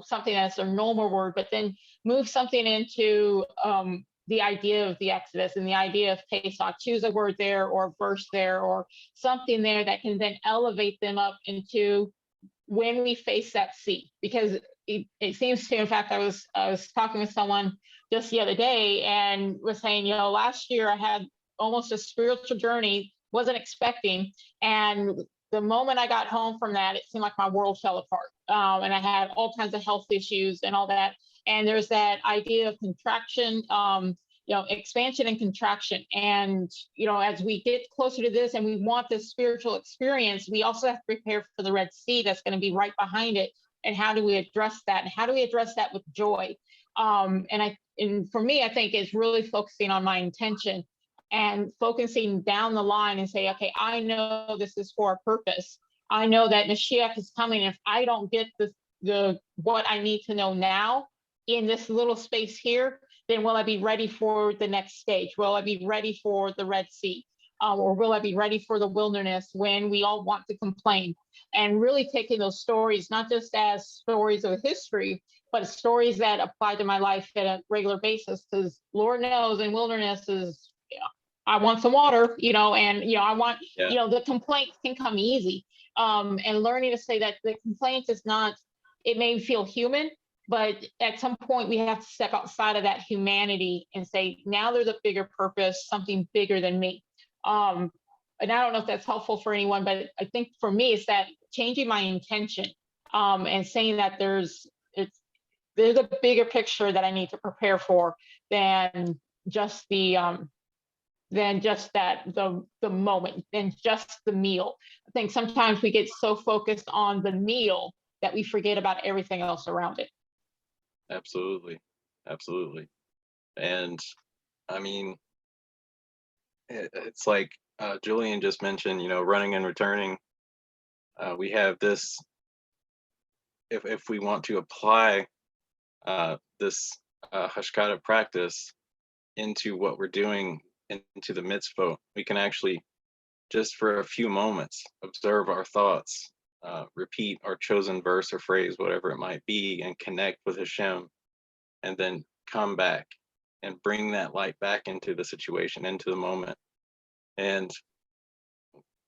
something that's a normal word, but then move something into the idea of the Exodus and the idea of Pesach, choose a word there or a verse there or something there that can then elevate them up into when we face that sea. Because it seems to, in fact, I was talking with someone just the other day and was saying, last year I had almost a spiritual journey, wasn't expecting. And the moment I got home from that, it seemed like my world fell apart. And I had all kinds of health issues and all that. And there's that idea of contraction, expansion and contraction. And, as we get closer to this and we want this spiritual experience, we also have to prepare for the Red Sea that's going to be right behind it. And how do we address that? And how do we address that with joy? And for me, I think it's really focusing on my intention and focusing down the line and say, okay, I know this is for a purpose. I know that Mashiach is coming. If I don't get the what I need to know now in this little space here, then will I be ready for the next stage? Will I be ready for the Red Sea? Or will I be ready for the wilderness when we all want to complain? And really taking those stories, not just as stories of history, but stories that apply to my life at a regular basis. Because Lord knows in wilderness is, I want some water, and, I want, the complaints can come easy. And learning to say that the complaint is not, it may feel human, but at some point we have to step outside of that humanity and say, now there's a bigger purpose, something bigger than me. And I don't know if that's helpful for anyone, but I think for me, it's that changing my intention, and saying that there's a bigger picture that I need to prepare for than just the moment, than just the meal. I think sometimes we get so focused on the meal that we forget about everything else around it.
Absolutely. And I mean, it's like Julian just mentioned, running and returning. We have this, if we want to apply this Hashkata practice into what we're doing, into the mitzvot, we can actually, just for a few moments, observe our thoughts, repeat our chosen verse or phrase, whatever it might be, and connect with Hashem, and then come back and bring that light back into the situation, into the moment. And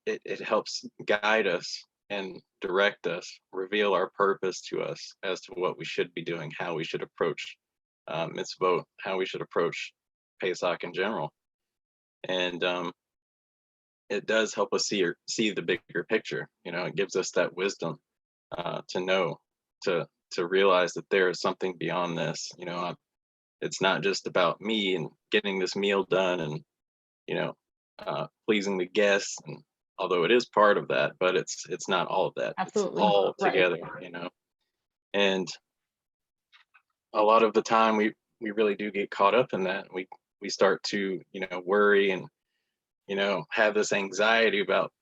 it helps guide us and direct us, reveal our purpose to us as to what we should be doing, how we should approach mitzvot, how we should approach Pesach in general. And it does help us see the bigger picture. It gives us that wisdom to know, to realize that there is something beyond this. It's not just about me and getting this meal done and pleasing the guests, and although it is part of that, but it's not all of that.
Absolutely.
It's all
Right.
together. And a lot of the time we really do get caught up in that. We start to worry and have this anxiety about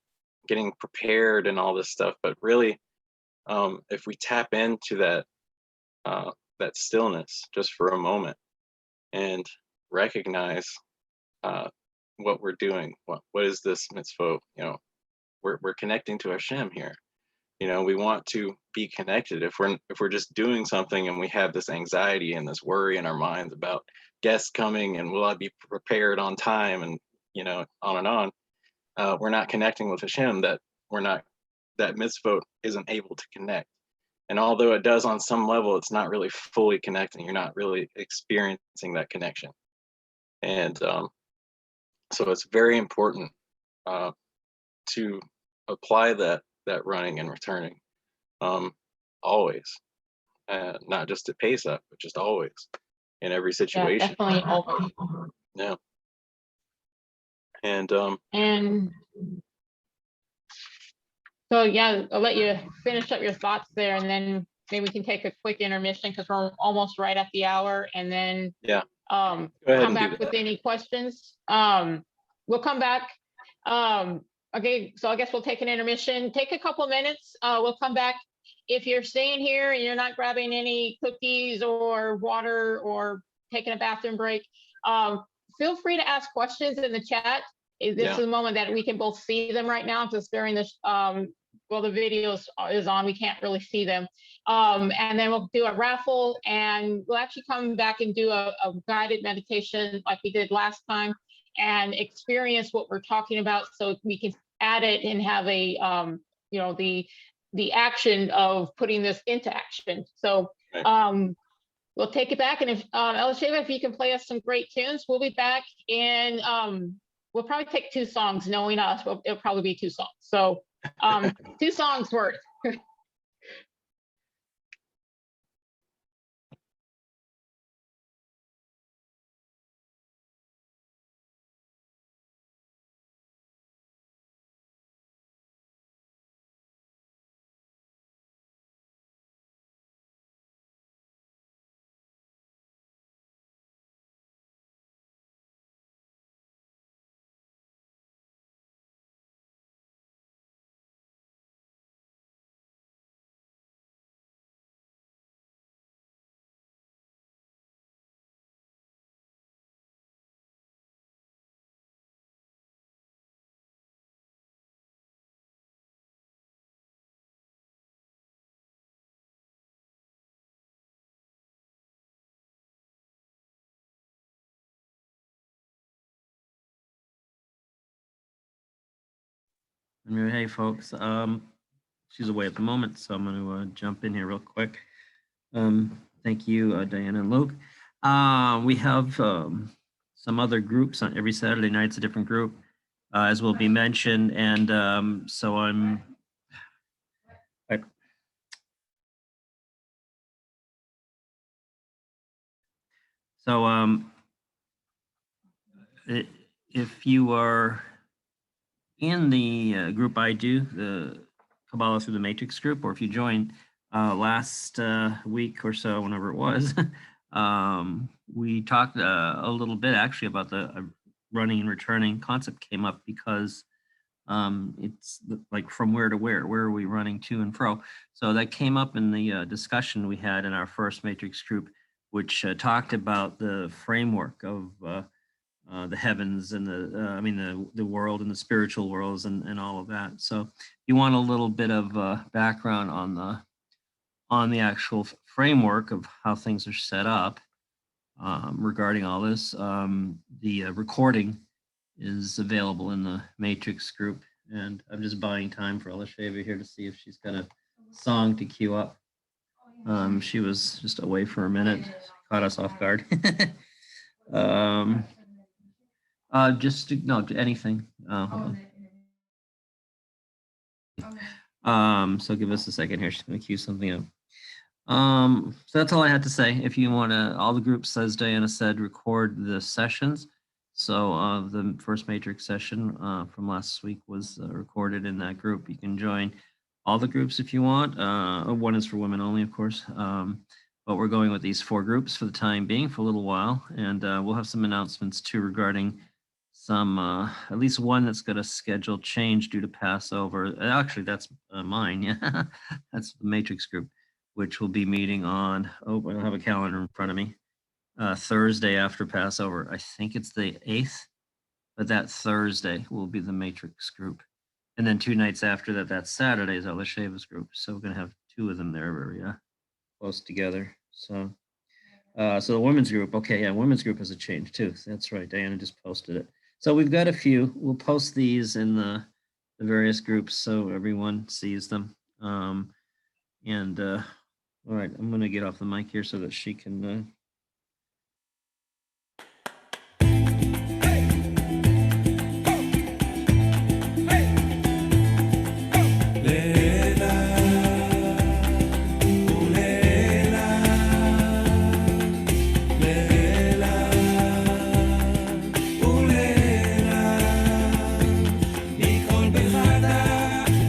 getting prepared and all this stuff. But really, if we tap into that stillness just for a moment and recognize what we're doing, what is this mitzvah? We're connecting to Hashem here. We want to be connected. If we're just doing something and we have this anxiety and this worry in our minds about guests coming and will I be prepared on time, and on and on, we're not connecting with Hashem. That mitzvot isn't able to connect. And although it does on some level, it's not really fully connecting. You're not really experiencing that connection. And so it's very important to apply that running and returning, always, not just at Pesach, but just always, in every
Yeah,
situation.
definitely always.
Yeah. And
And so, yeah, I'll let you finish up your thoughts there, and then maybe we can take a quick intermission because we're almost right at the hour, and then
Yeah. Go ahead
come
and do
back
that.
with any questions. We'll come back. Okay, so I guess we'll take an intermission. Take a couple minutes. We'll come back. If you're staying here and you're not grabbing any cookies or water or taking a bathroom break, feel free to ask questions in the chat. This is a moment that we can both see them right now, because during this, well, the video is on, we can't really see them. And then we'll do a raffle, and we'll actually come back and do a guided meditation like we did last time, and experience what we're talking about, so we can add it and have a, you know, the action of putting this into action. So we'll take it back, and if Elisheva, if you can play us some great tunes, we'll be back in, we'll probably take 2 songs, knowing us, it'll probably be 2 songs. So 2 songs worth.
Hey, folks. She's away at the moment, so I'm going to jump in here real quick. Thank you, Diana and Luke. We have some other groups on every Saturday night. It's a different group, as will be mentioned. And so if you are in the group I do, the Kabbalah Through the Matrix group, or if you joined last week or so, whenever it was, we talked a little bit actually about the running and returning concept came up, because it's like from where to where are we running to and fro. So that came up in the discussion we had in our first Matrix group, which talked about the framework of the heavens and the world and the spiritual worlds and all of that. So if you want a little bit of background on the actual framework of how things are set up regarding all this, the recording is available in the Matrix group. And I'm just buying time for Elisheva here to see if she's got a song to queue up. She was just away for a minute, caught us off guard. Anything. So give us a second here. She's going to queue something up. So that's all I had to say. If you want to, all the groups, as Diana said, record the sessions. So the first Matrix session from last week was recorded in that group. You can join all the groups if you want. One is for women only, of course. But we're going with these 4 groups for the time being, for a little while. And we'll have some announcements too regarding some, at least one that's got a scheduled change due to Passover. Actually, that's mine. Yeah, that's the Matrix group, which will be meeting on, I don't have a calendar in front of me, Thursday after Passover. I think it's the 8th, but that Thursday will be the Matrix group. And then 2 nights after that, that's Saturday, is Elisheva's group. So we're going to have 2 of them there very close together. So the women's group, okay, yeah, women's group has a change too. That's right, Diana just posted it. So we've got a few. We'll post these in the various groups so everyone sees them. All right, I'm going to get off the mic here so that she can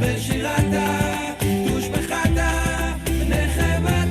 בשירתה, תושבחתה, נחמה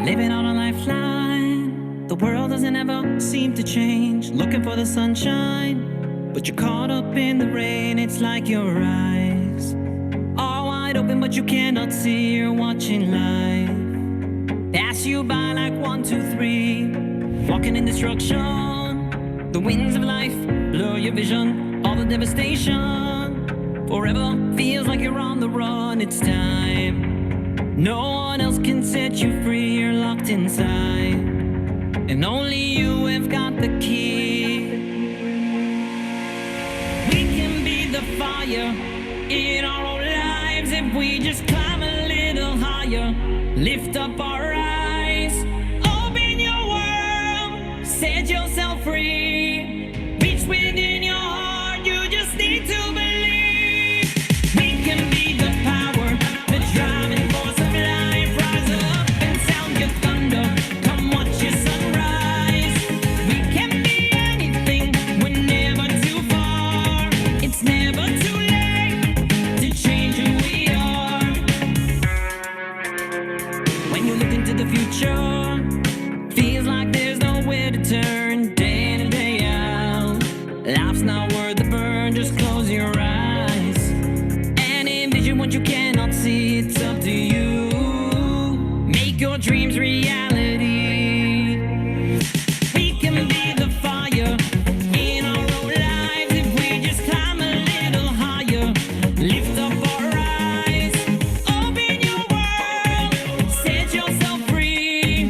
living on a lifeline. The world doesn't ever seem to change, looking for the sunshine, but you're caught up in the rain. It's like your eyes are wide open, but you cannot see. You're watching life pass you by like 1, 2, 3, walking in destruction. The winds of life blur your vision, all the devastation. Forever feels like you're on the run. It's time, no one else can set you free. You're locked inside, and only you have got the key. We can be the fire in our own lives if we just climb a little higher. Lift up our eyes, open your world, set yourself free. Reach within your heart, you just need to believe. We can be the power, the driving force of life. Rise up and sound your thunder, come watch your sunrise. We can be anything, we're never too far. It's never too late to change who we are. When you look into the future, feels like there's nowhere to turn. Day in and day out, life's not worth the burn. Just close your eyes and envision what you cannot see. It's up to you, make your dreams reality. We can be the fire in our own lives if we just climb a little higher. Lift up our eyes, open your world, set yourself free.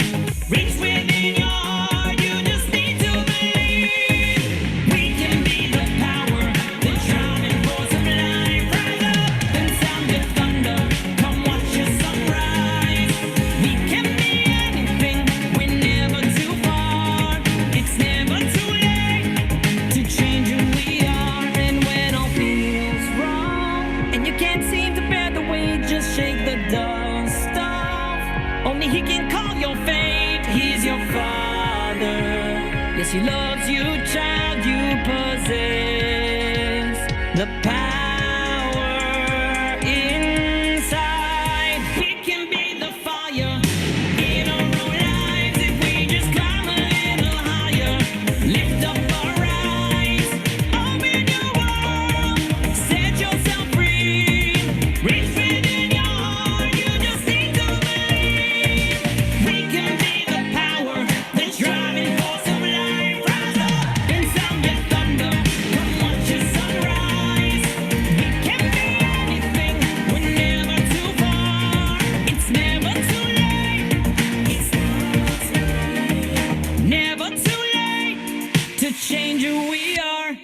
Reach within your heart, you just need to believe. We can be the power, the driving force of life. Rise up and sound your thunder, come watch your sunrise. We can be anything, we're never too far. It's never too late to change who we are. And when all feels wrong and you can't seem to bear the weight, just shake the dust off. Only he can call your fate. He's your father. Yes, he loves you, child. You possess the power inside. We can be the fire in our own lives if we just climb a little higher. Lift up our eyes, open your world, set yourself free. Reach within your heart, you just need to believe. We can be the power, the driving force of life. Rise up and sound your thunder, come watch your sunrise. We can be anything, we're never too far. It's never too late. It's never too late to change who we are.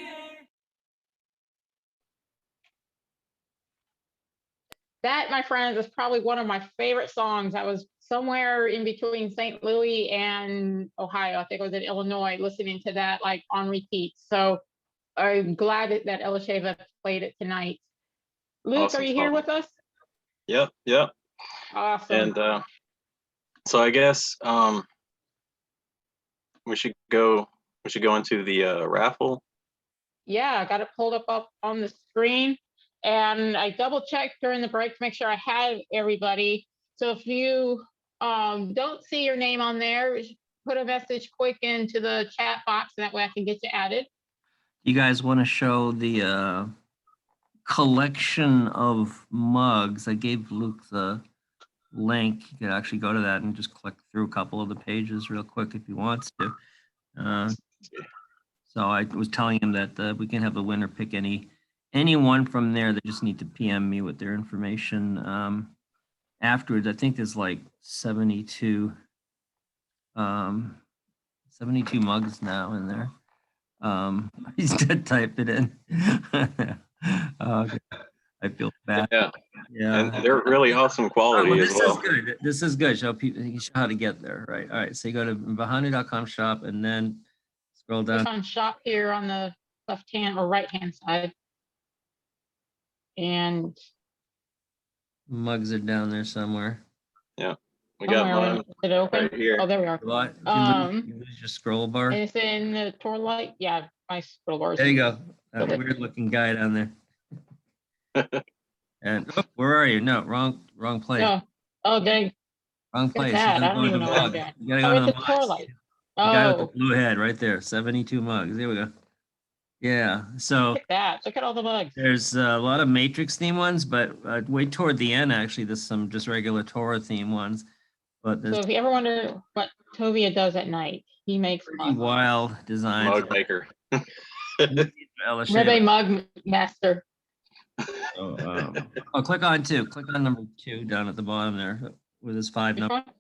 That, my friends, is probably one of my favorite songs. I was somewhere in between St. Louis and Ohio. I think I was in Illinois listening to that like on repeat. So I'm glad that Elisheva played it tonight. Luke,
Awesome
are you here
song.
with us?
Yep, yep.
Awesome.
And so I guess we should go into the raffle.
Yeah, I got it pulled up on the screen, and I double checked during the break to make sure I had everybody. So if you don't see your name on there, put a message quick into the chat box, and that way I can get you added.
You guys want to show the collection of mugs? I gave Luke the link. You could actually go to that and just click through a couple of the pages real quick if he wants to. So I was telling him that we can have the winner pick anyone from there. They just need to PM me with their information afterwards. I think there's like 72 mugs now in there. He's gonna type it in. I feel bad.
Yeah,
Yeah.
and they're really awesome quality
Oh, well,
as
this
well.
is good. This is good. Show people how to get there, right? All right. So you go to bahani.com shop and then scroll down.
Click on shop here on the left hand or right hand side, and
Mugs are down there somewhere.
Yeah, we got
somewhere,
mine
is it open?
right here.
Oh, there we are.
What? You lose your scroll bar.
It's in the tour light. Yeah, my scroll bar.
There you go. That
Okay.
weird looking guy down there. And oh, where are you? No, wrong place.
Oh, okay.
Wrong
Look at
place.
that.
You
I
gotta
don't
go to
even
the
know what I'm
mug.
doing.
You gotta
Oh,
go to
at
the
the
mugs.
tour light.
The guy with the
Oh,
blue head right there, 72 mugs. There we go. Yeah, so
look at that. Look at all the mugs.
there's a lot of Matrix theme ones, but way toward the end, actually, there's some just regular Torah theme ones. But there's
So if you ever wonder what Tovia does at night, he makes
pretty
mugs.
wild designs.
Mug maker.
I'll show you.
Rebbe Mug Master.
So, oh, click on 2. Click on number 2 down at the bottom there with his 5
Which
numbers.
one?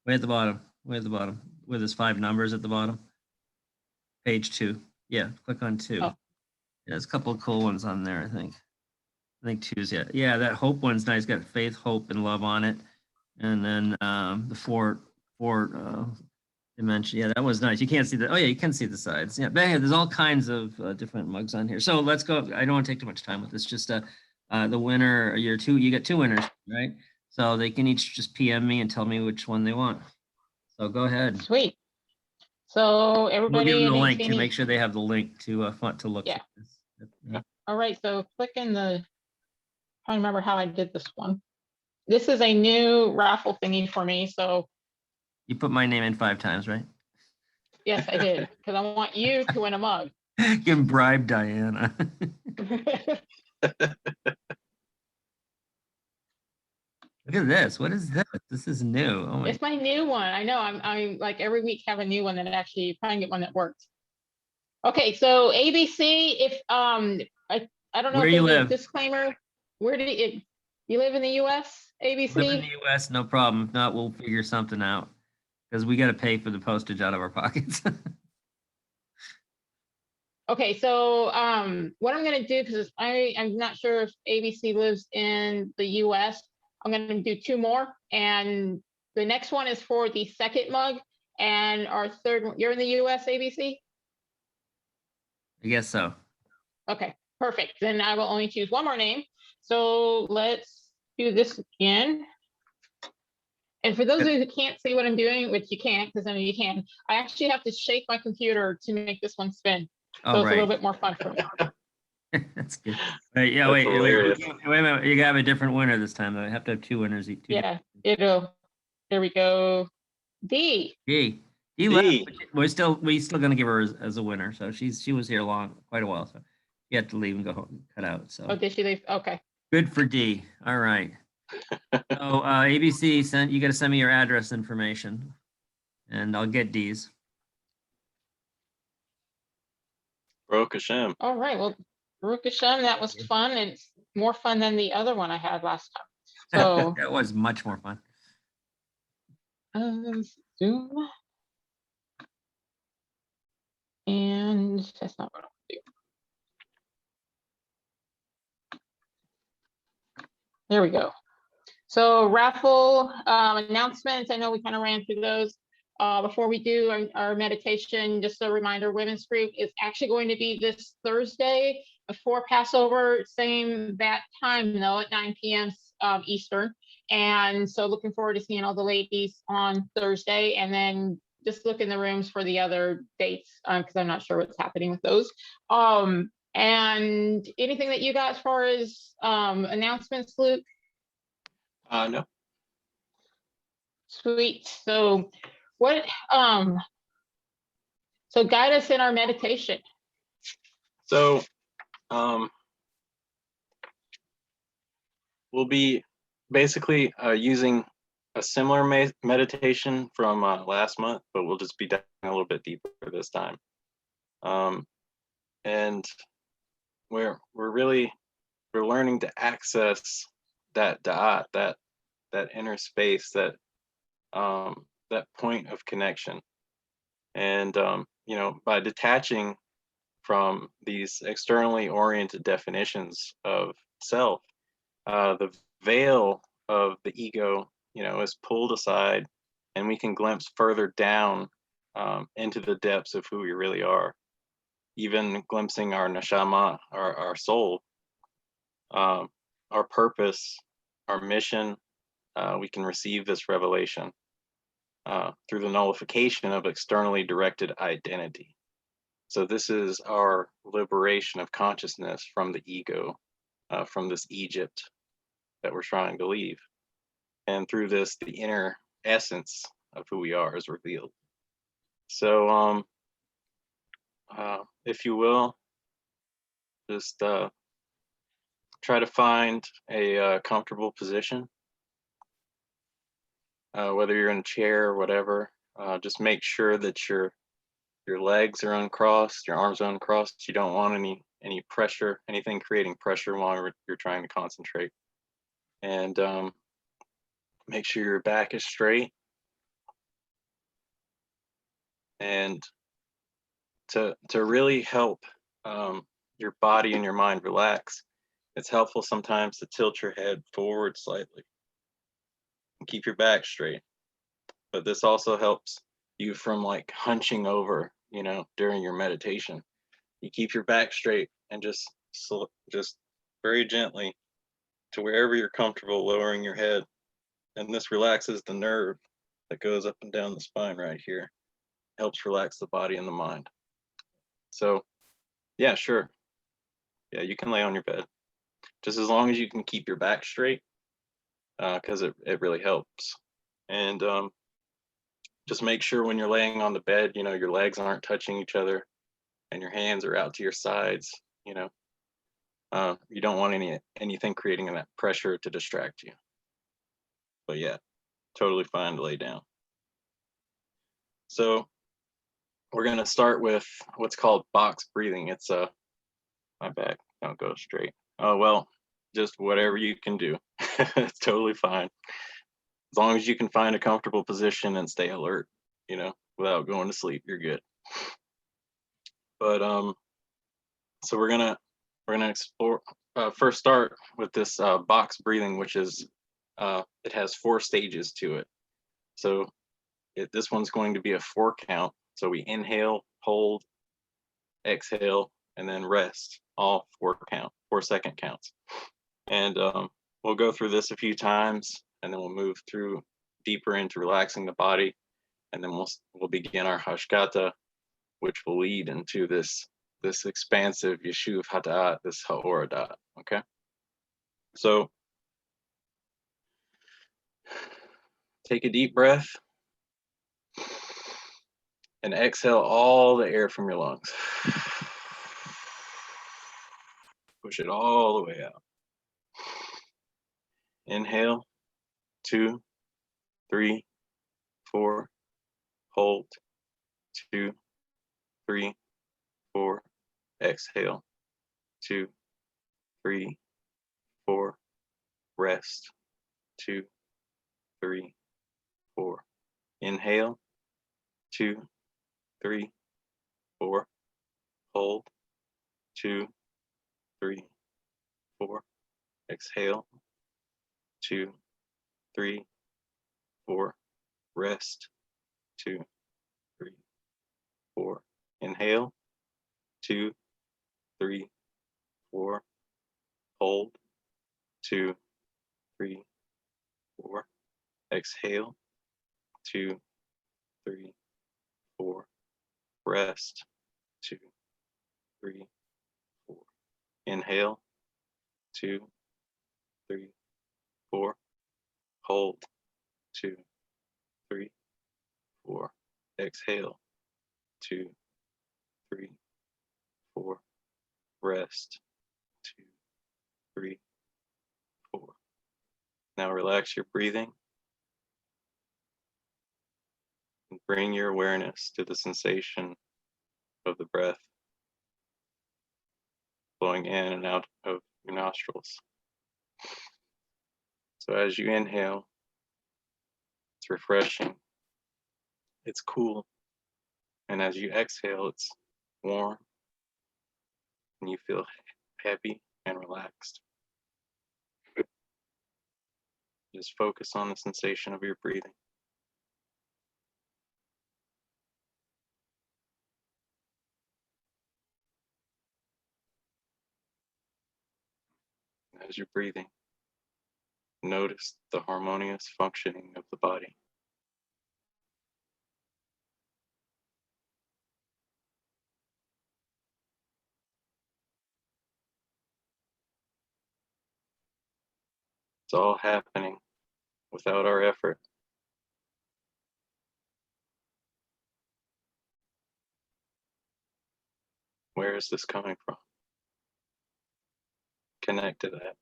Way at the bottom. Way at the bottom with his 5 numbers at the bottom. Page 2. Yeah, click on 2.
Oh.
Yeah, there's a couple of cool ones on there, I think. I think 2's, yeah. Yeah, that hope one's nice. Got faith, hope, and love on it. And then the four dimension. Yeah, that was nice. You can't see the, oh yeah, you can see the sides. Yeah, but yeah, there's all kinds of different mugs on here. So let's go. I don't want to take too much time with this. Just the winner, you get 2 winners, right? So they can each just PM me and tell me which one they want. So go ahead.
Sweet. So
We'll give
everybody
them
in
the link to
18
make sure they have the link to look.
Yeah.
For this.
All right, so click in the, I don't remember how I did this one. This is a new raffle thingy for me, so
You put my name in 5 times, right?
yes, I did, because I want you to win a mug.
You can bribe Diana. Look at this. What is this? This is new. Oh my.
It's my new one. I know. I'm like every week have a new one that actually try and get one that works. Okay, so ABC. If I don't know
Where
if
you
there's a
live?
disclaimer. Where do you live in the U.S.? ABC.
Live in the US, no problem. If not, we'll figure something out because we got to pay for the postage out of our pockets.
Okay, so what I'm gonna do, because I'm not sure if ABC lives in the US, I'm gonna do 2 more. And the next one is for the second mug. And our third one, you're in the US, ABC?
I guess so.
Okay, perfect. Then I will only choose 1 more name. So let's do this again. And for those of you who can't see what I'm doing, which you can't, because I know you can, I actually have to shake my computer to make this one spin. So
All
it's a little
right.
bit more fun for me.
That's good. Wait, yeah,
That's
wait a
hilarious.
minute. You gotta have a different winner this time. Though. I have to have 2 winners.
Yeah, there we go. D.
D.
D.
Left, but we still gonna give her as a winner. So she was here quite a while. So she had to leave and go home, cut out. So
Oh, did she leave? Okay.
good for D. All right. So ABC you got to send me your address information, and I'll get D's.
Baruch Hashem.
All right. Well, Baruch Hashem, that was fun. And it's more fun than the other one I had last time. So
That was much more fun.
Zoom. And that's not what I'll do. There we go. So raffle announcements. I know we kind of ran through those. Before we do our meditation, just a reminder, women's group is actually going to be this Thursday before Passover, same that time though, at 9 p.m. Eastern. And so looking forward to seeing all the ladies on Thursday, and then just look in the rooms for the other dates because I'm not sure what's happening with those. And anything that you got as far as announcements, Luke?
No.
Sweet. So what so guide us in our meditation.
So we'll be basically using a similar meditation from last month, but we'll just be diving a little bit deeper this time. And we're learning to access that dot, that inner space, that point of connection. And by detaching from these externally oriented definitions of self, the veil of the ego, is pulled aside, and we can glimpse further down into the depths of who we really are, even glimpsing our neshama, our soul, our purpose, our mission. We can receive this revelation through the nullification of externally directed identity. So this is our liberation of consciousness from the ego, from this Egypt that we're trying to leave. And through this, the inner essence of who we are is revealed. So if you will, just try to find a comfortable position, whether you're in a chair or whatever. Just make sure that your legs are uncrossed, your arms are uncrossed. You don't want any pressure, anything creating pressure while you're trying to concentrate. And make sure your back is straight. And to really help your body and your mind relax, it's helpful sometimes to tilt your head forward slightly and keep your back straight. But this also helps you from like hunching over, during your meditation. You keep your back straight and just very gently to wherever you're comfortable, lowering your head. And this relaxes the nerve that goes up and down the spine right here. Helps relax the body and the mind. So yeah, sure. Yeah, you can lay on your bed. Just as long as you can keep your back straight, because it really helps. And just make sure when you're laying on the bed, your legs aren't touching each other and your hands are out to your sides. You don't want anything creating that pressure to distract you. But yeah, totally fine to lay down. So we're going to start with what's called box breathing. It's my back don't go straight. Oh, well, just whatever you can do. It's totally fine. As long as you can find a comfortable position and stay alert, without going to sleep, you're good. But so we're gonna explore. First, start with this box breathing, which is it has 4 stages to it. So this one's going to be a 4 count. So we inhale, hold, exhale, and then rest. All 4 second counts. And we'll go through this a few times, and then we'll move through deeper into relaxing the body, and then we'll begin our hashkata, which will lead into this expansive yeshuv hadat, this ha'oradat. Okay, so take a deep breath and exhale all the air from your lungs. Push it all the way out. Inhale, 2, 3, 4. Hold, 2, 3, 4. Exhale, 2, 3, 4. Rest, 2, 3, 4. Inhale, 2, 3, 4. Hold, 2, 3, 4. Exhale, 2, 3, 4. Rest, 2, 3, 4. Inhale, 2, 3, 4. Hold, 2, 3, 4. Exhale, 2, 3, 4. Rest, 2, 3, 4. Inhale, 2, 3, 4. Hold, 2, 3, 4. Exhale, 2, 3, 4. Rest, 2, 3, 4. Now relax your breathing and bring your awareness to the sensation of the breath flowing in and out of your nostrils. So as you inhale, it's refreshing, it's cool, and as you exhale, it's warm, and you feel happy and relaxed. Just focus on the sensation of your breathing. As you're breathing, notice the harmonious functioning of the body. It's all happening without our effort. Where is this coming from? Connect to that.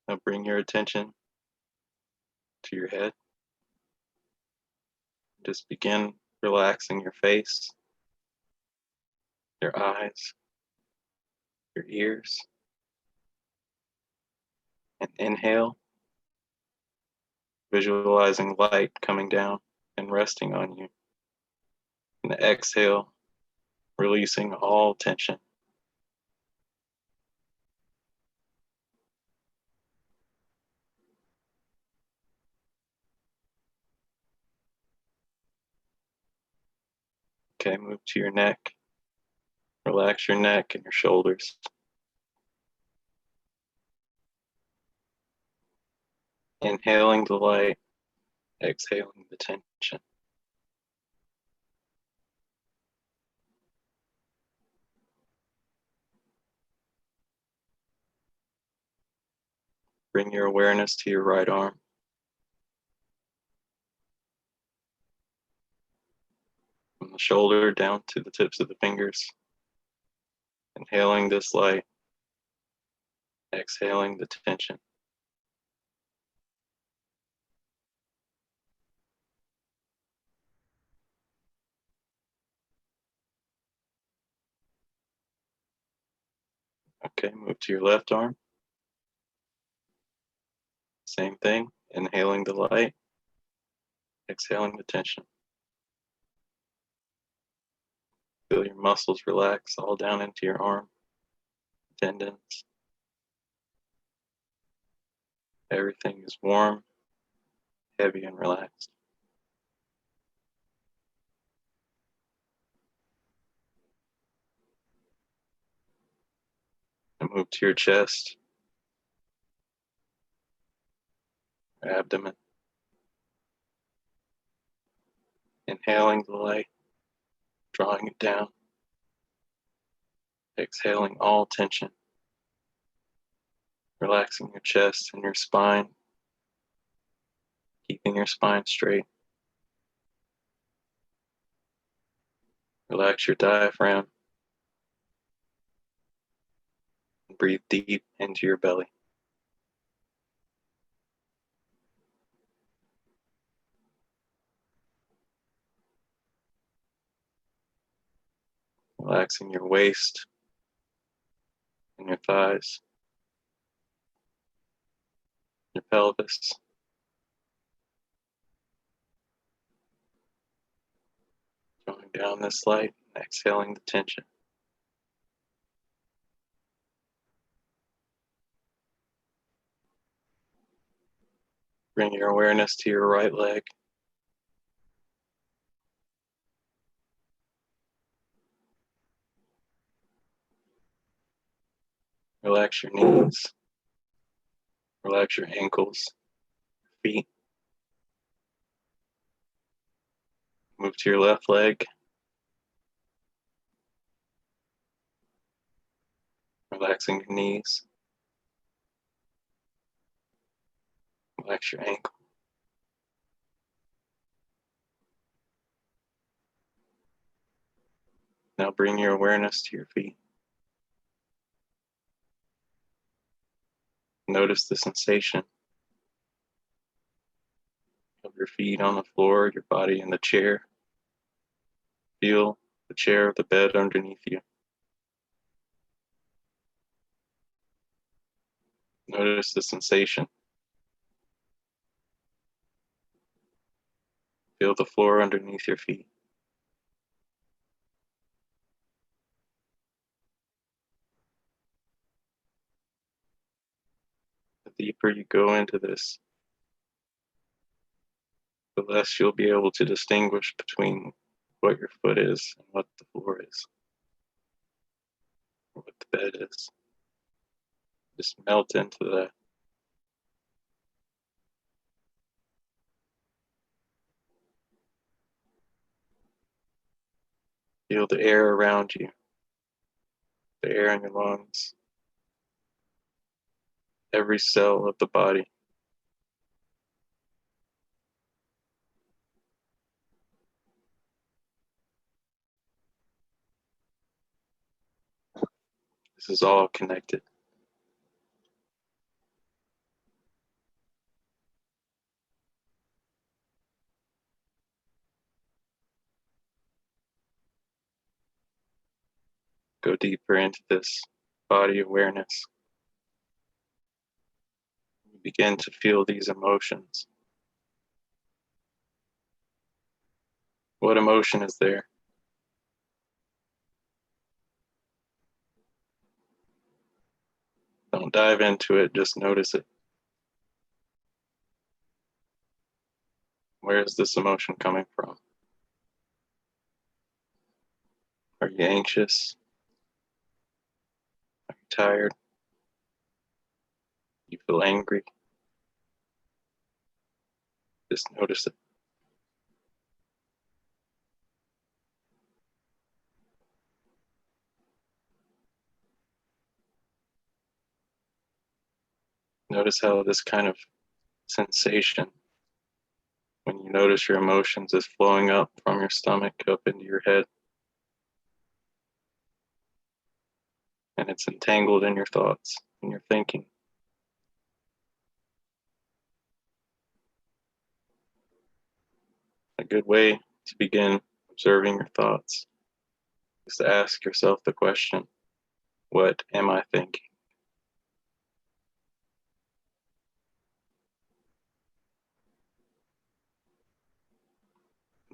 Now bring your attention to your head. Just begin relaxing your face, your eyes, your ears. And inhale, visualizing light coming down and resting on you. And exhale, releasing all tension. Okay, move to your neck. Relax your neck and your shoulders. Inhaling the light, exhaling the tension. Bring your awareness to your right arm. From the shoulder down to the tips of the fingers. Inhaling this light, exhaling the tension. Okay, move to your left arm. Same thing, inhaling the light, exhaling the tension. Feel your muscles relax all down into your arm, tendons. Everything is warm, heavy, and relaxed. And move to your chest, your abdomen. Inhaling the light, drawing it down. Exhaling all tension. Relaxing your chest and your spine, keeping your spine straight. Relax your diaphragm. And breathe deep into your belly. Relaxing your waist and your thighs, your pelvis. Drawing down this light and exhaling the tension. Bring your awareness to your right leg. Relax your knees. Relax your ankles, feet. Move to your left leg. Relaxing your knees. Relax your ankle. Now bring your awareness to your feet. Notice the sensation of your feet on the floor, your body in the chair. Feel the chair of the bed underneath you. Notice the sensation. Feel the floor underneath your feet. The deeper you go into this, the less you'll be able to distinguish between what your foot is and what the floor is, or what the bed is. Just melt into that Feel the air around you, the air in your lungs, every cell of the body. This is all connected. Go deeper into this body awareness. You begin to feel these emotions. What emotion is there? Don't dive into it, just notice it. Where is this emotion coming from? Are you anxious? Are you tired? You feel angry? Just notice it. Notice how this kind of sensation, when you notice your emotions, is flowing up from your stomach up into your head. And it's entangled in your thoughts and your thinking. A good way to begin observing your thoughts is to ask yourself the question, what am I thinking?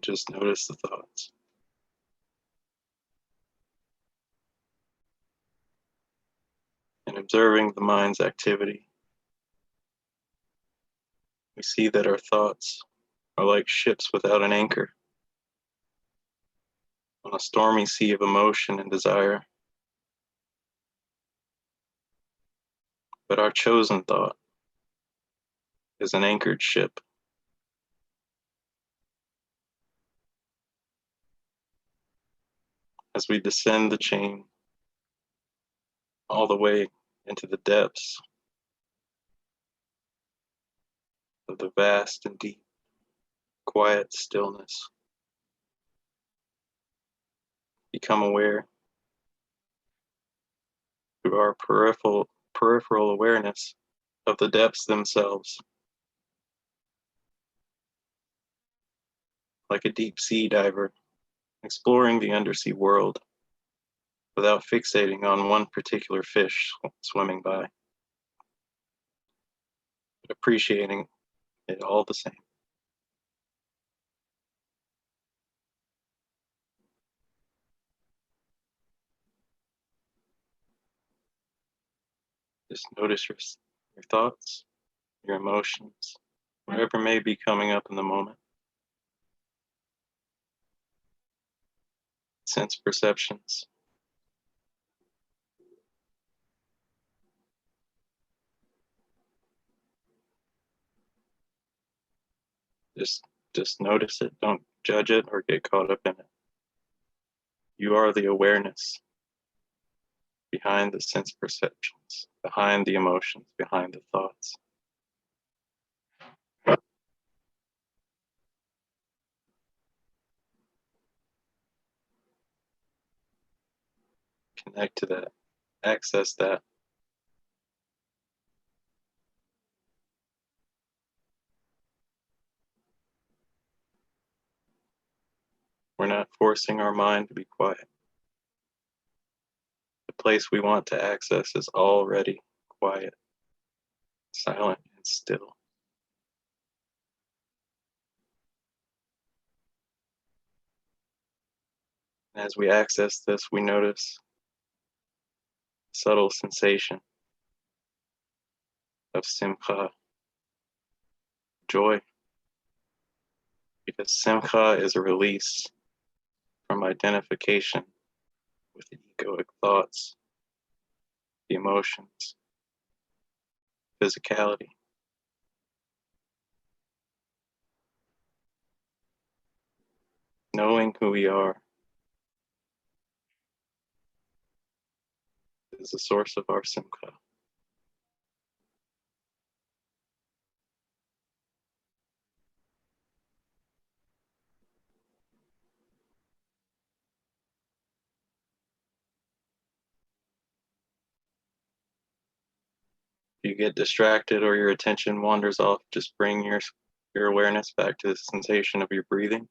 Just notice the thoughts. And observing the mind's activity, we see that our thoughts are like ships without an anchor on a stormy sea of emotion and desire. But our chosen thought is an anchored ship. As we descend the chain all the way into the depths of the vast and deep, quiet stillness, become aware through our peripheral awareness of the depths themselves. Like a deep sea diver exploring the undersea world without fixating on one particular fish swimming by, but appreciating it all the same. Just notice your thoughts, your emotions, whatever may be coming up in the moment. Sense perceptions. Just notice it. Don't judge it or get caught up in it. You are the awareness behind the sense perceptions, behind the emotions, behind the thoughts. Connect to that, access that. We're not forcing our mind to be quiet. The place we want to access is already quiet, silent, and still. And as we access this, we notice subtle sensation of simcha, joy, because simcha is a release from identification with the egoic thoughts, the emotions, physicality. Knowing who we are is the source of our simcha. If you get distracted or your attention wanders off, just bring your awareness back to the sensation of your breathing.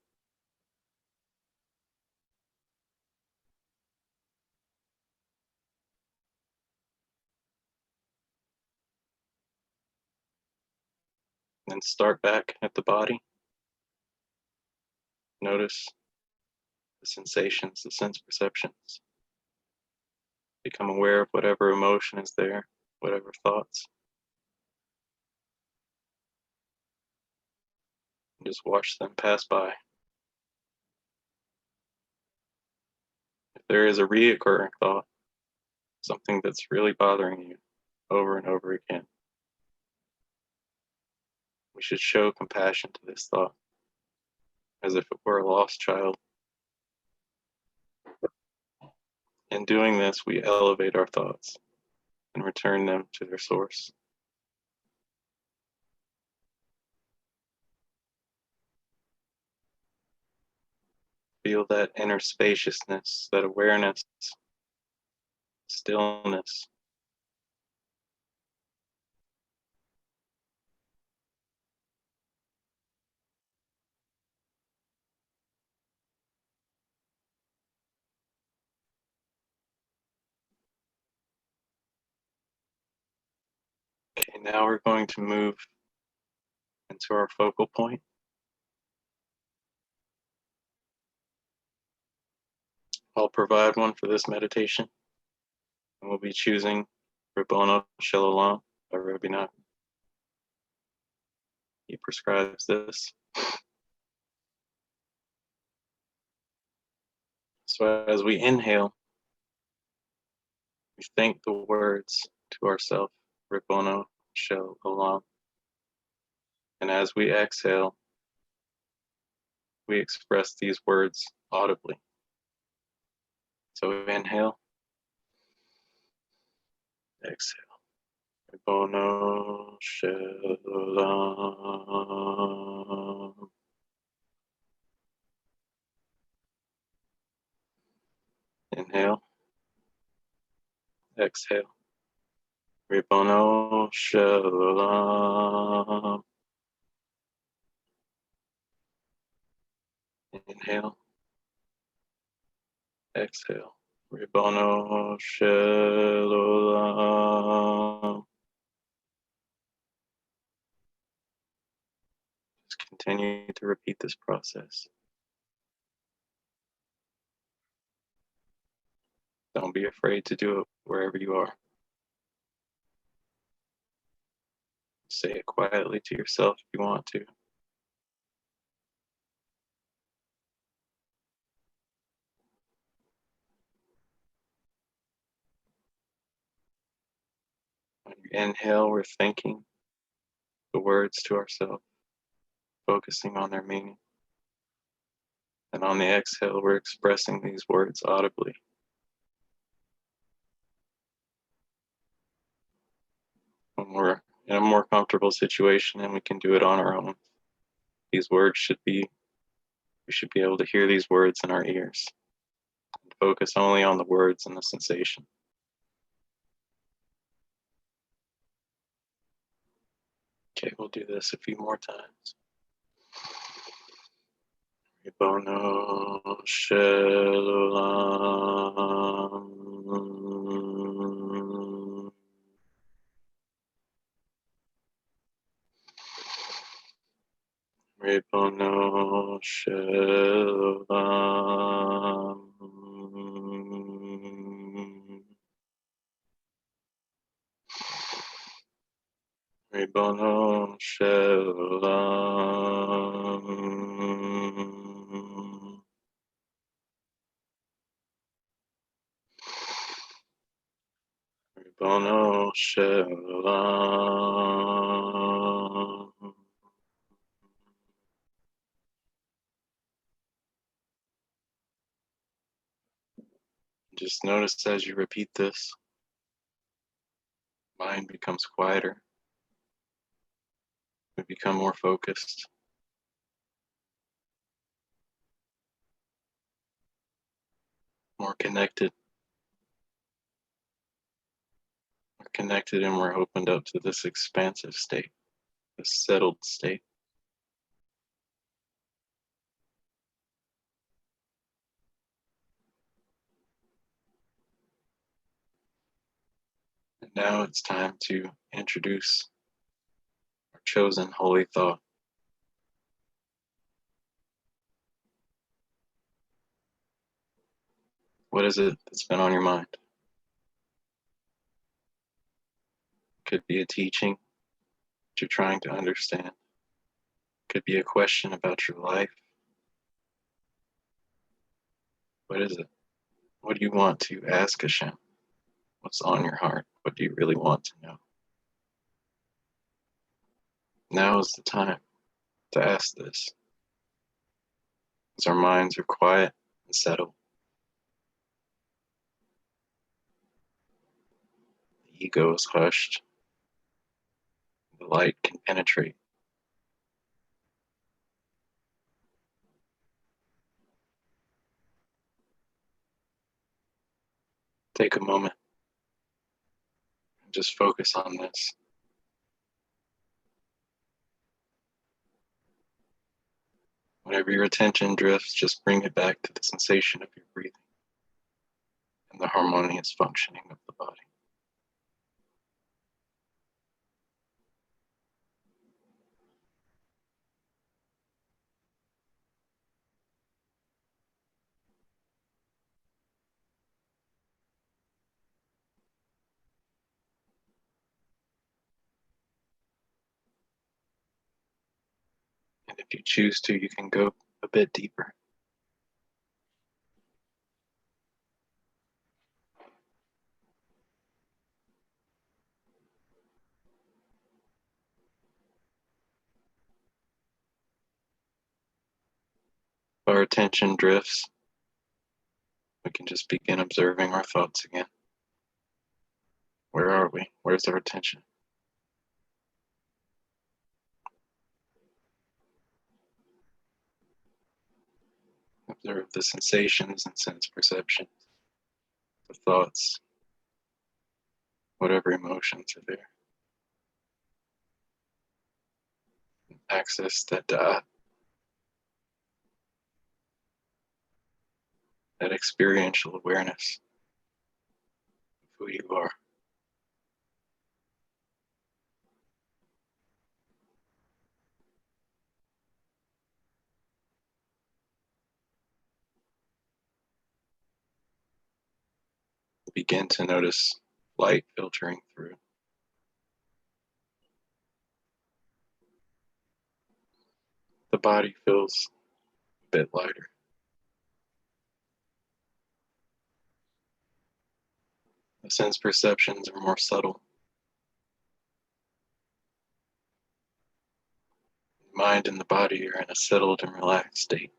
And start back at the body. Notice the sensations, the sense perceptions. Become aware of whatever emotion is there, whatever thoughts. And just watch them pass by. If there is a reoccurring thought, something that's really bothering you over and over again, we should show compassion to this thought as if it were a lost child. In doing this, we elevate our thoughts and return them to their source. Feel that inner spaciousness, that awareness, stillness. Okay, now we're going to move into our focal point. I'll provide one for this meditation. And we'll be choosing Rabbono Shel Olam by Rabbi Nachman. He prescribes this. So as we inhale, we think the words to ourselves, Rabbono Shel Olam. And as we exhale, we express these words audibly. So inhale, exhale. Rabbono Shel Olam. Inhale, exhale. Rabbono Shel Olam. Inhale, exhale. Rabbono Shel Olam. Just continue to repeat this process. Don't be afraid to do it wherever you are. Say it quietly to yourself if you want to. On your inhale, we're thinking the words to ourselves, focusing on their meaning. And on the exhale, we're expressing these words audibly. When we're in a more comfortable situation and we can do it on our own, these words we should be able to hear these words in our ears. And focus only on the words and the sensation. Okay, we'll do this a few more times. Rabbono Shel Olam. Rabbono Shel Olam. Rabbono Shel Olam. Rabbono Shel Olam. Just notice as you repeat this, Mind becomes quieter. We become more focused. More connected. We're connected and we're opened up to this expansive state, this settled state. And now it's time to introduce our chosen holy thought. What is it that's been on your mind? Could be a teaching that you're trying to understand. Could be a question about your life. What is it? What do you want to ask Hashem? What's on your heart? What do you really want to know? Now is the time to ask this. As our minds are quiet and settled, the ego is hushed, the light can penetrate. Take a moment and just focus on this. Whenever your attention drifts, just bring it back to the sensation of your breathing and the harmonious functioning of the body. And if you choose to, you can go a bit deeper. If our attention drifts, we can just begin observing our thoughts again. Where are we? Where's our attention? Observe the sensations and sense perceptions, the thoughts, whatever emotions are there. Access that that experiential awareness of who you are. Begin to notice light filtering through. The body feels a bit lighter. The sense perceptions are more subtle. The mind and the body are in a settled and relaxed state.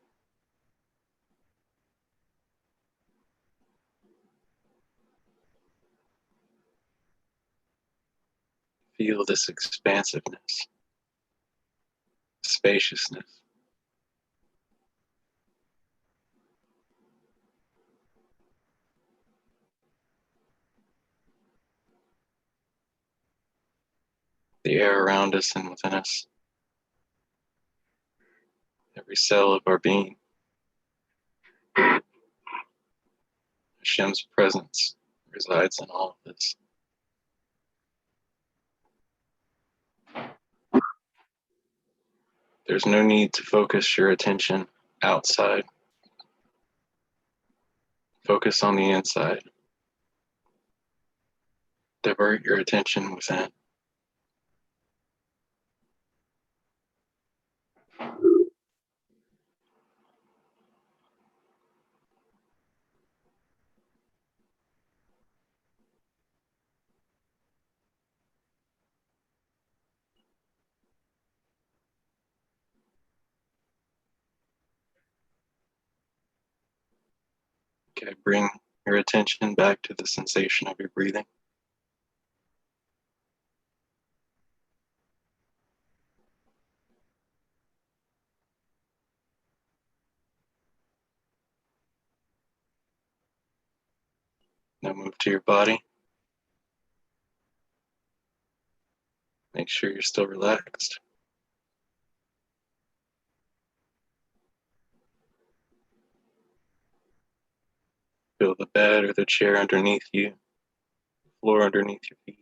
Feel this expansiveness, spaciousness. The air around us and within us, every cell of our being. Hashem's presence resides in all of this. There's no need to focus your attention outside. Focus on the inside. Divert your attention within. Okay, bring your attention back to the sensation of your breathing. Now move to your body. Make sure you're still relaxed. Feel the bed or the chair underneath you, floor underneath your feet.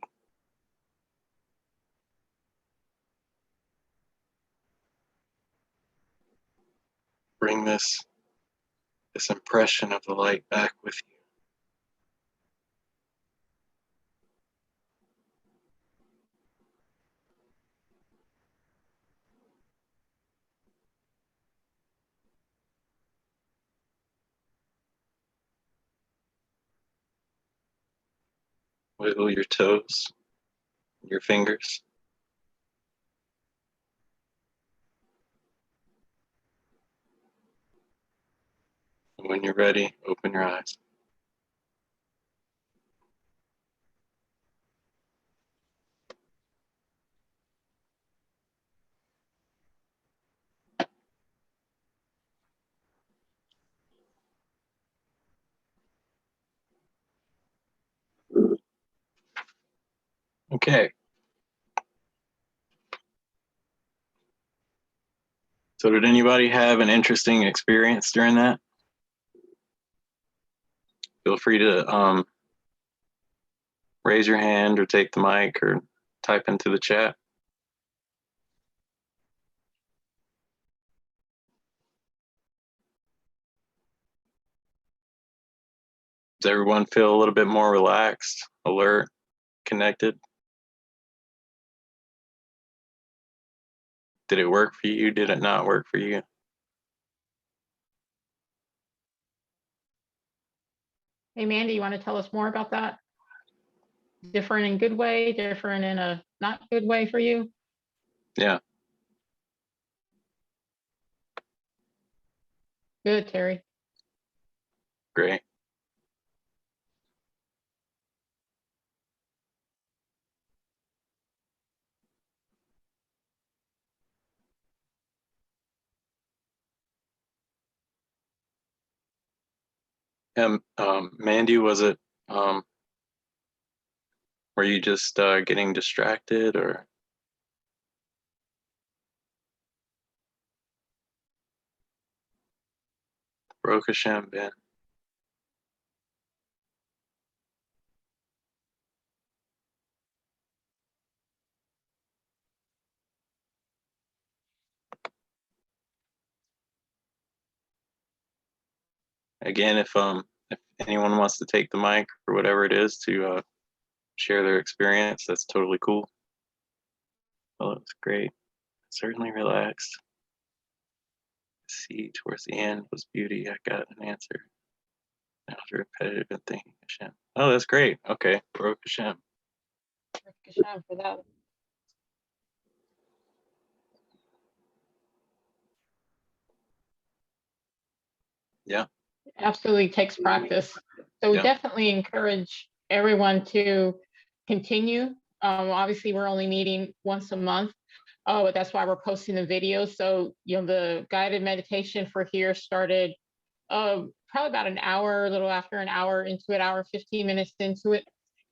Bring this impression of the light back with you. Wiggle your toes, your fingers. And when you're ready, open your eyes. Okay. So did anybody have an interesting experience during that? Feel free to raise your hand or take the mic or type into the chat. Does everyone feel a little bit more relaxed, alert, connected? Did it work for you? Did it not work for you?
Hey, Mandy, you want to tell us more about that? Different in good way, different in a not good way for you?
Yeah.
Good, Terry.
Great. Mandy, was it, were you just getting distracted or? Baruch Hashem, Ben. Again, if anyone wants to take the mic or whatever it is to share their experience, that's totally cool. Well, it was great. Certainly relaxed. See, towards the end was beauty. I got an answer. Now the repetitive and thinking Hashem. Oh, that's great. Okay, Baruch Hashem.
Good job for that.
Yeah.
Absolutely takes practice. So we
Yeah.
definitely encourage everyone to continue. Obviously, we're only meeting once a month. But that's why we're posting the videos. So, the guided meditation for here started probably about an hour, a little after an hour into it, hour 15 minutes into it.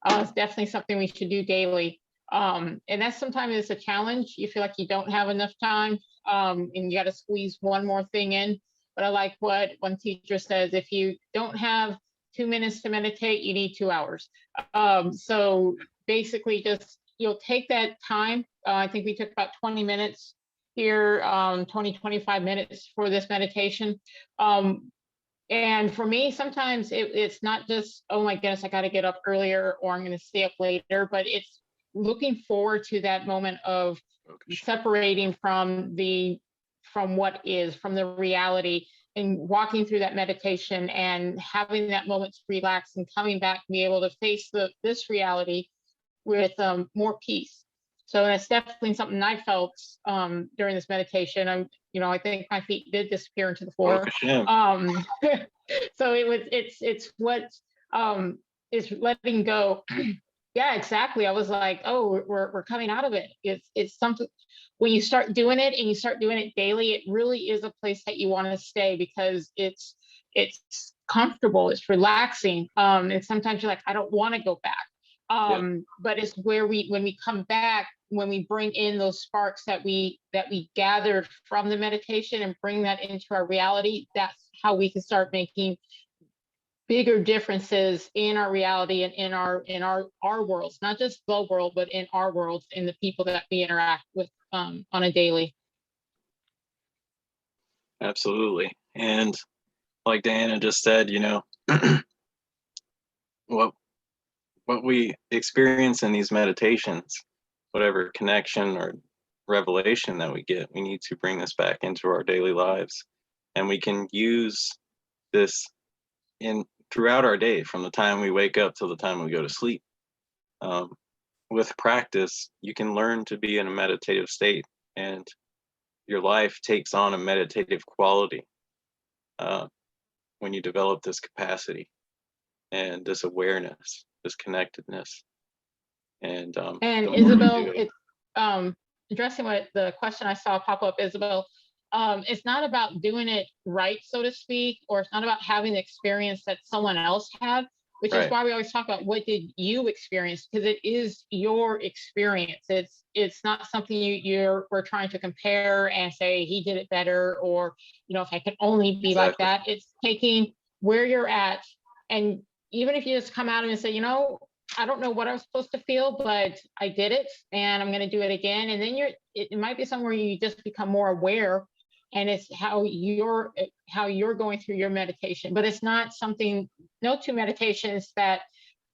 It's definitely something we should do daily. And that's sometimes it's a challenge. You feel like you don't have enough time and you got to squeeze one more thing in. But I like what one teacher says, if you don't have 2 minutes to meditate, you need 2 hours. So basically just, you'll take that time. I think we took about 20 minutes here, 25 minutes for this meditation. And for me, sometimes it's not just, oh my goodness, I got to get up earlier or I'm going to stay up later, but it's looking forward to that moment of separating from what is, from the reality, and walking through that meditation and having that moment to relax and coming back and be able to face this reality with more peace. So that's definitely something I felt during this meditation. I think my feet did disappear into the floor. So it's what is letting go. Yeah, exactly. I was like, oh, we're coming out of it. It's something, when you start doing it and you start doing it daily, it really is a place that you want to stay, because it's comfortable, it's relaxing. And sometimes you're like, I don't want to go back. But it's where when we come back, when we bring in those sparks that we gathered from the meditation and bring that into our reality, that's how we can start making bigger differences in our reality and in our worlds, not just the world, but in our worlds, in the people that we interact with on a daily.
Absolutely. And like Diana just said, you know, what we experience in these meditations, whatever connection or revelation that we get, we need to bring this back into our daily lives. And we can use this throughout our day, from the time we wake up till the time we go to sleep. With practice, you can learn to be in a meditative state, and your life takes on a meditative quality when you develop this capacity and this awareness, this connectedness. And
Isabel, it's addressing what the question I saw pop up, Isabel. It's not about doing it right, so to speak, or it's not about having the experience that someone else had, which is why we always talk about what did you experience, because it is your experience. It's not something we're trying to compare and say he did it better, or, you know, if I could only be like that. It's taking where you're at, and even if you just come out and say, you know, I don't know what I was supposed to feel, but I did it, and I'm going to do it again. And then it might be somewhere you just become more aware, and it's how you're going through your meditation. But it's not something, no two meditations that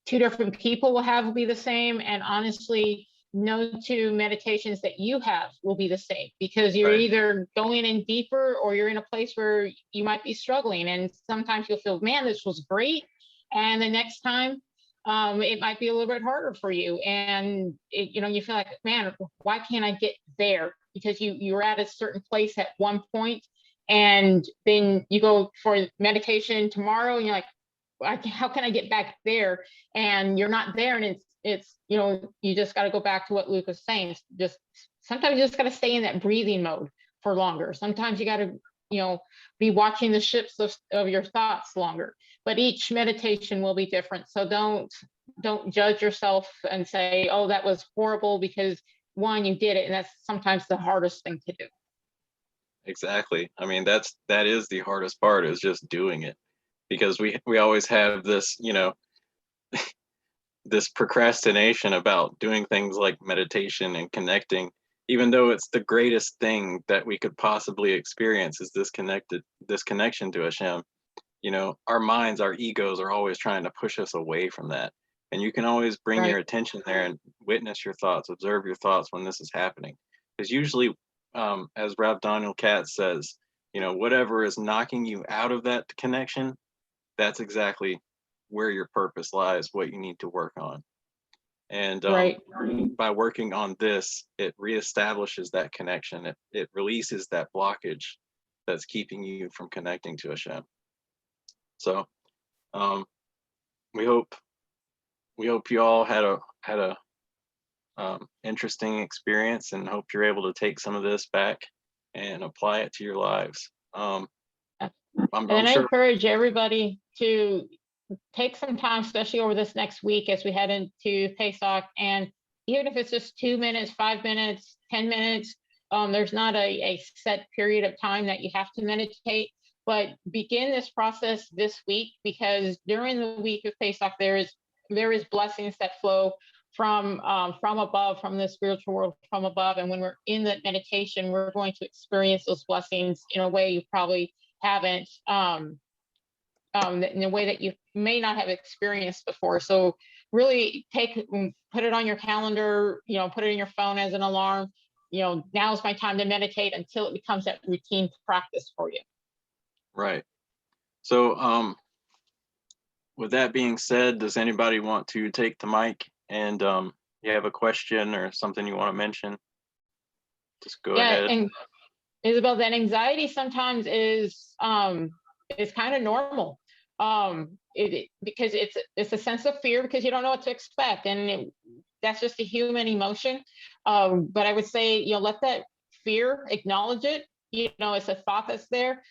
two different people will have will be the same. And honestly, no two meditations that you have will be the same, because you're either going in deeper or you're in a place where you might be struggling. And sometimes you'll feel, man, this was great. And the next time, it might be a little bit harder for you. And you know, you feel like, man, why can't I get there? Because you're at a certain place at one point, and then you go for meditation tomorrow, and you're like, how can I get back there? And you're not there, and it's you know, you just got to go back to what Luke was saying. Just sometimes you just got to stay in that breathing mode for longer. Sometimes you got to, you know, be watching the ships of your thoughts longer. But each meditation will be different. So don't judge yourself and say, oh, that was horrible, because one, you did it, and that's sometimes the hardest thing to do.
Exactly. I mean, that is the hardest part, is just doing it, because we always have this, you know, this procrastination about doing things like meditation and connecting, even though it's the greatest thing that we could possibly experience, is this connection to Hashem. You know, our minds, our egos are always trying to push us away from that. And you can always bring your attention there and witness your thoughts, observe your thoughts when this is happening. Because usually, as Rav Daniel Katz says, you know, whatever is knocking you out of that connection, that's exactly where your purpose lies, what you need to work on. And by working on this, it reestablishes that connection. It releases that blockage that's keeping you from connecting to Hashem. So we hope you all had a interesting experience, and hope you're able to take some of this back and apply it to your lives. I'm
I encourage everybody to take some time, especially over this next week as we head into Pesach, and even if it's just 2 minutes, 5 minutes, 10 minutes, there's not a set period of time that you have to meditate. But begin this process this week, because during the week of Pesach, there is blessings that flow from above, from the spiritual world from above. And when we're in that meditation, we're going to experience those blessings in a way you probably haven't, in a way that you may not have experienced before. So really put it on your calendar, you know, put it in your phone as an alarm. You know, now's my time to meditate, until it becomes that routine practice for you.
Right. So with that being said, does anybody want to take the mic, and you have a question or something you want to mention? Just go ahead.
And Isabel, that anxiety sometimes is kind of normal, because it's a sense of fear, because you don't know what to expect, and that's just a human emotion. But I would say, you know, let that fear, acknowledge it. You know, it's a thought that's there.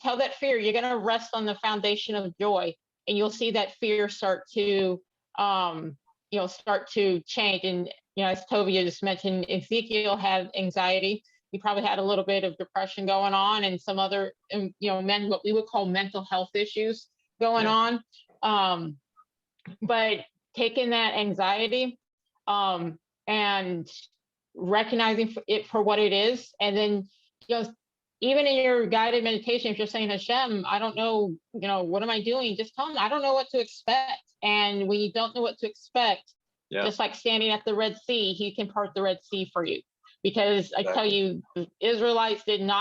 tell that fear, you're going to rest on the foundation of joy, and you'll see that fear start to start to change. And as Tovia just mentioned, Ezekiel had anxiety. He probably had a little bit of depression going on, and some other what we would call mental health issues going on. But taking that anxiety and recognizing it for what it is, and then even in your guided meditation, if you're saying, Hashem, I don't know, what am I doing? Just tell him, I don't know what to expect. And when you don't know what to expect, just like standing at the Red Sea, he can part the Red Sea for you. Because I tell you, the Israelites didn't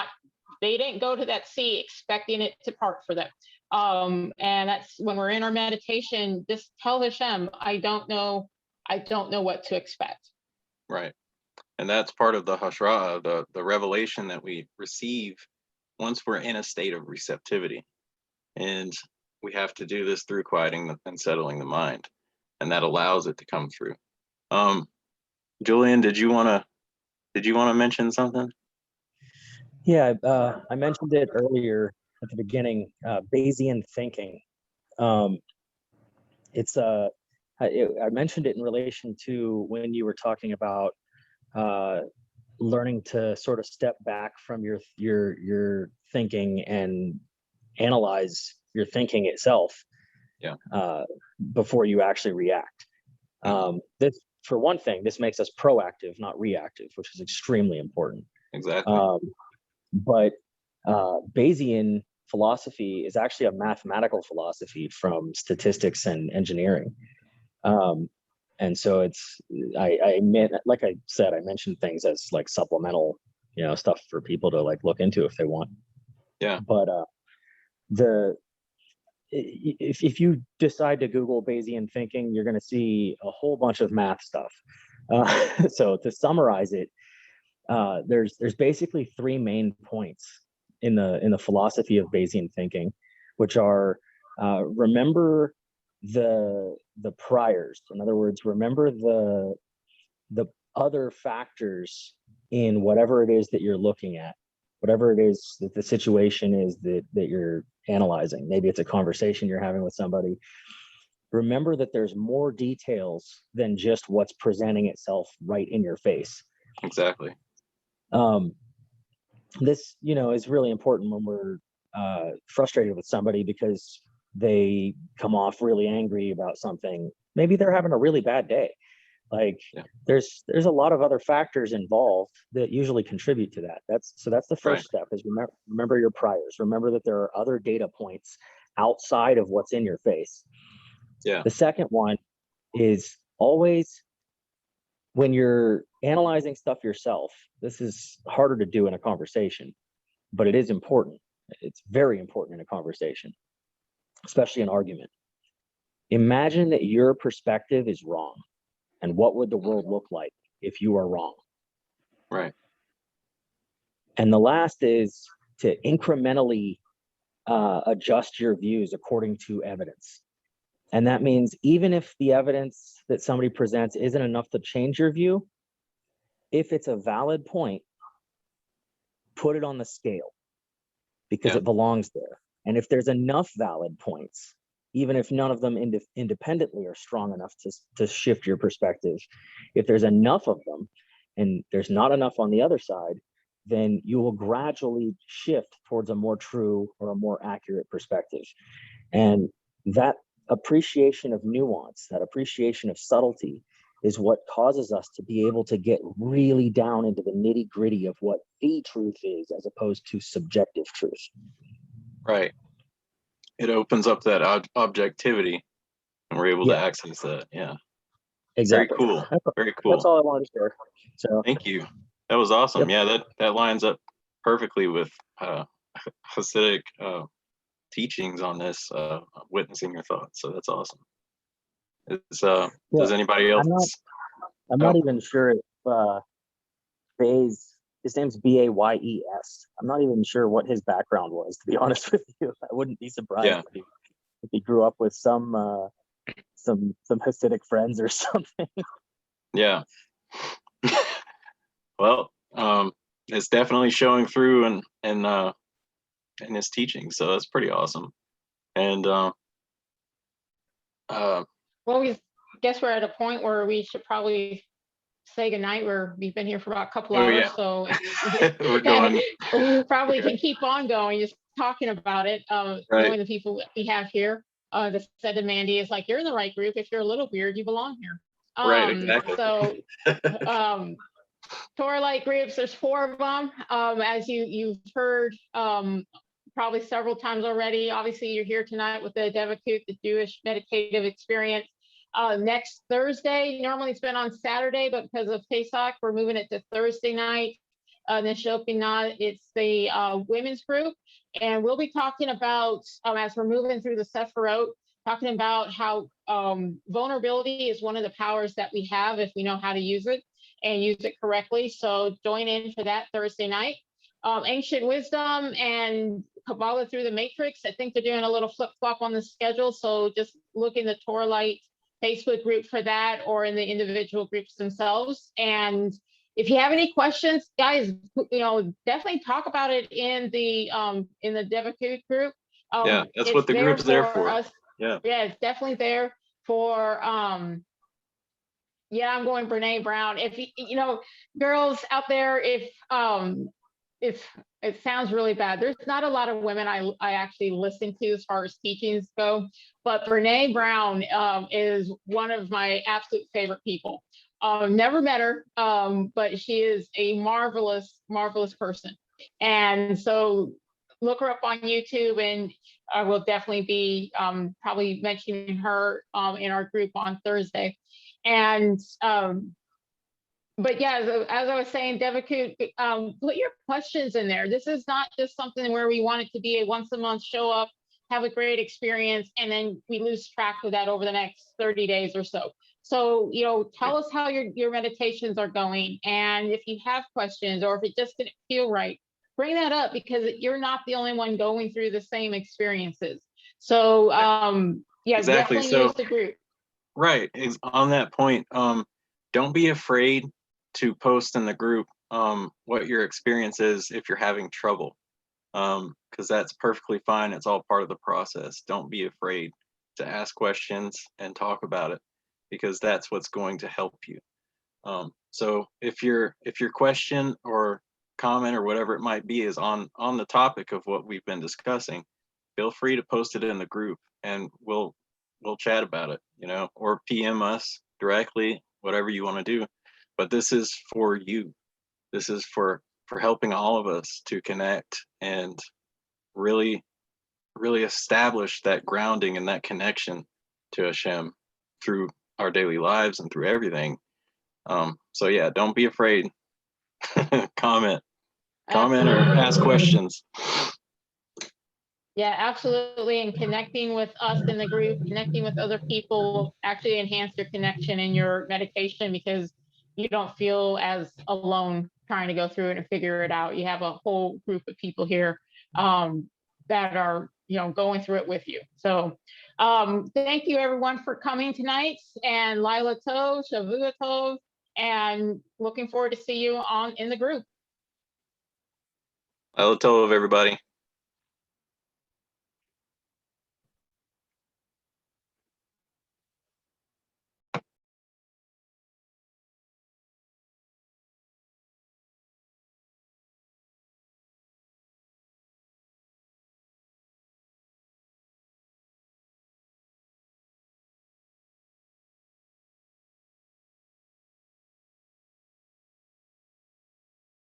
go to that sea expecting it to part for them. And that's when we're in our meditation, just tell Hashem, I don't know what to expect.
Right. And that's part of the Hashra, the revelation that we receive once we're in a state of receptivity. And we have to do this through quieting and settling the mind. And that allows it to come through. Julian, did you want to mention something?
Yeah, I mentioned it earlier at the beginning, Bayesian thinking. I mentioned it in relation to when you were talking about learning to sort of step back from your thinking and analyze your thinking itself before you actually react. This, for one thing, this makes us proactive, not reactive, which is extremely important.
Exactly.
But Bayesian philosophy is actually a mathematical philosophy from statistics and engineering. And so I mentioned things as like supplemental, stuff for people to like look into if they want.
Yeah.
But if you decide to Google Bayesian thinking, you're going to see a whole bunch of math stuff. So to summarize it, there's basically three main points in the philosophy of Bayesian thinking, which are remember the priors. In other words, remember the other factors in whatever it is that you're looking at, whatever it is that the situation is that you're analyzing. Maybe it's a conversation you're having with somebody. Remember that there's more details than just what's presenting itself right in your face.
Exactly.
This, is really important when we're frustrated with somebody because they come off really angry about something. Maybe they're having a really bad day. There's a lot of other factors involved that usually contribute to that. That's the first step is remember your priors. Remember that there are other data points outside of what's in your face.
Yeah.
The second one is always, when you're analyzing stuff yourself, this is harder to do in a conversation, but it is important. It's very important in a conversation, especially an argument. Imagine that your perspective is wrong. And what would the world look like if you are wrong?
Right.
And the last is to incrementally adjust your views according to evidence. And that means even if the evidence that somebody presents isn't enough to change your view, if it's a valid point, put it on the scale because it belongs there. And if there's enough valid points, even if none of them independently are strong enough to shift your perspective, if there's enough of them and there's not enough on the other side, then you will gradually shift towards a more true or a more accurate perspective. And that appreciation of nuance, that appreciation of subtlety is what causes us to be able to get really down into the nitty-gritty of what the truth is as opposed to subjective truth.
Right. It opens up that objectivity and we're able to access that. Yeah.
Exactly.
Very cool. Very cool.
That's all I wanted to share. So
thank you. That was awesome. Yeah, that lines up perfectly with Hasidic teachings on this, witnessing your thoughts. So that's awesome. Does anybody else?
I'm not even sure if Bayes, his name's Bayes. I'm not even sure what his background was, to be honest with you. I wouldn't be surprised if he grew up with some Hasidic friends or something.
Yeah. Well, it's definitely showing through in and his teaching. So that's pretty awesome. And
Well, we guess we're at a point where we should probably say goodnight. We've been here for about a couple
Oh,
hours,
yeah.
so
we're going
we probably can keep on going, just talking about it,
right.
knowing the people that we have here. That said to Mandy is like, you're in the right group. If you're a little weird, you belong here.
Right, exactly.
So Torah light groups, there's 4 of them. As you've heard probably several times already. Obviously, you're here tonight with the Devekut, the Jewish meditative experience. Next Thursday, normally it's been on Saturday, but because of Pesach, we're moving it to Thursday night. Nishopinah, it's the women's group. And we'll be talking about, as we're moving through the Sephirot, talking about how vulnerability is one of the powers that we have if we know how to use it and use it correctly. So join in for that Thursday night. Ancient Wisdom and Kabbalah Through the Matrix, I think they're doing a little flip-flop on the schedule. So just look in the Torah Light Facebook group for that, or in the individual groups themselves. And if you have any questions, guys, definitely talk about it in the Devekut group.
Yeah, that's what the group's there for.
Us.
Yeah,
it's definitely there for yeah, I'm going Brene Brown. If girls out there, if it sounds really bad, there's not a lot of women I actually listen to as far as teachings go, but Brene Brown is one of my absolute favorite people. Never met her, but she is a marvelous person. And so look her up on YouTube, and I will definitely be probably mentioning her in our group on Thursday. And but yeah, as I was saying, Devekut, put your questions in there. This is not just something where we want it to be a once a month show up, have a great experience, and then we lose track of that over the next 30 days or so. So, tell us how your meditations are going. And if you have questions, or if it just didn't feel right, bring that up, because you're not the only one going through the same experiences. So, yeah,
exactly.
definitely
So,
use the group.
Right. Is on that point. Don't be afraid to post in the group what your experience is if you're having trouble, because that's perfectly fine. It's all part of the process. Don't be afraid to ask questions and talk about it, because that's what's going to help you. So if your question or comment or whatever it might be is on the topic of what we've been discussing, feel free to post it in the group, and we'll chat about it, or PM us directly, whatever you want to do. But this is for you. This is for helping all of us to connect and really establish that grounding and that connection to Hashem through our daily lives and through everything. So yeah, don't be afraid. comment or ask questions.
Yeah, absolutely. And connecting with us in the group, connecting with other people will actually enhance your connection in your meditation, because you don't feel as alone trying to go through it and figure it out. You have a whole group of people here that are, going through it with you. So thank you everyone for coming tonight, and Lila Tov, Shavua Tov, and looking forward to see you in the group.
Lila Tov, everybody.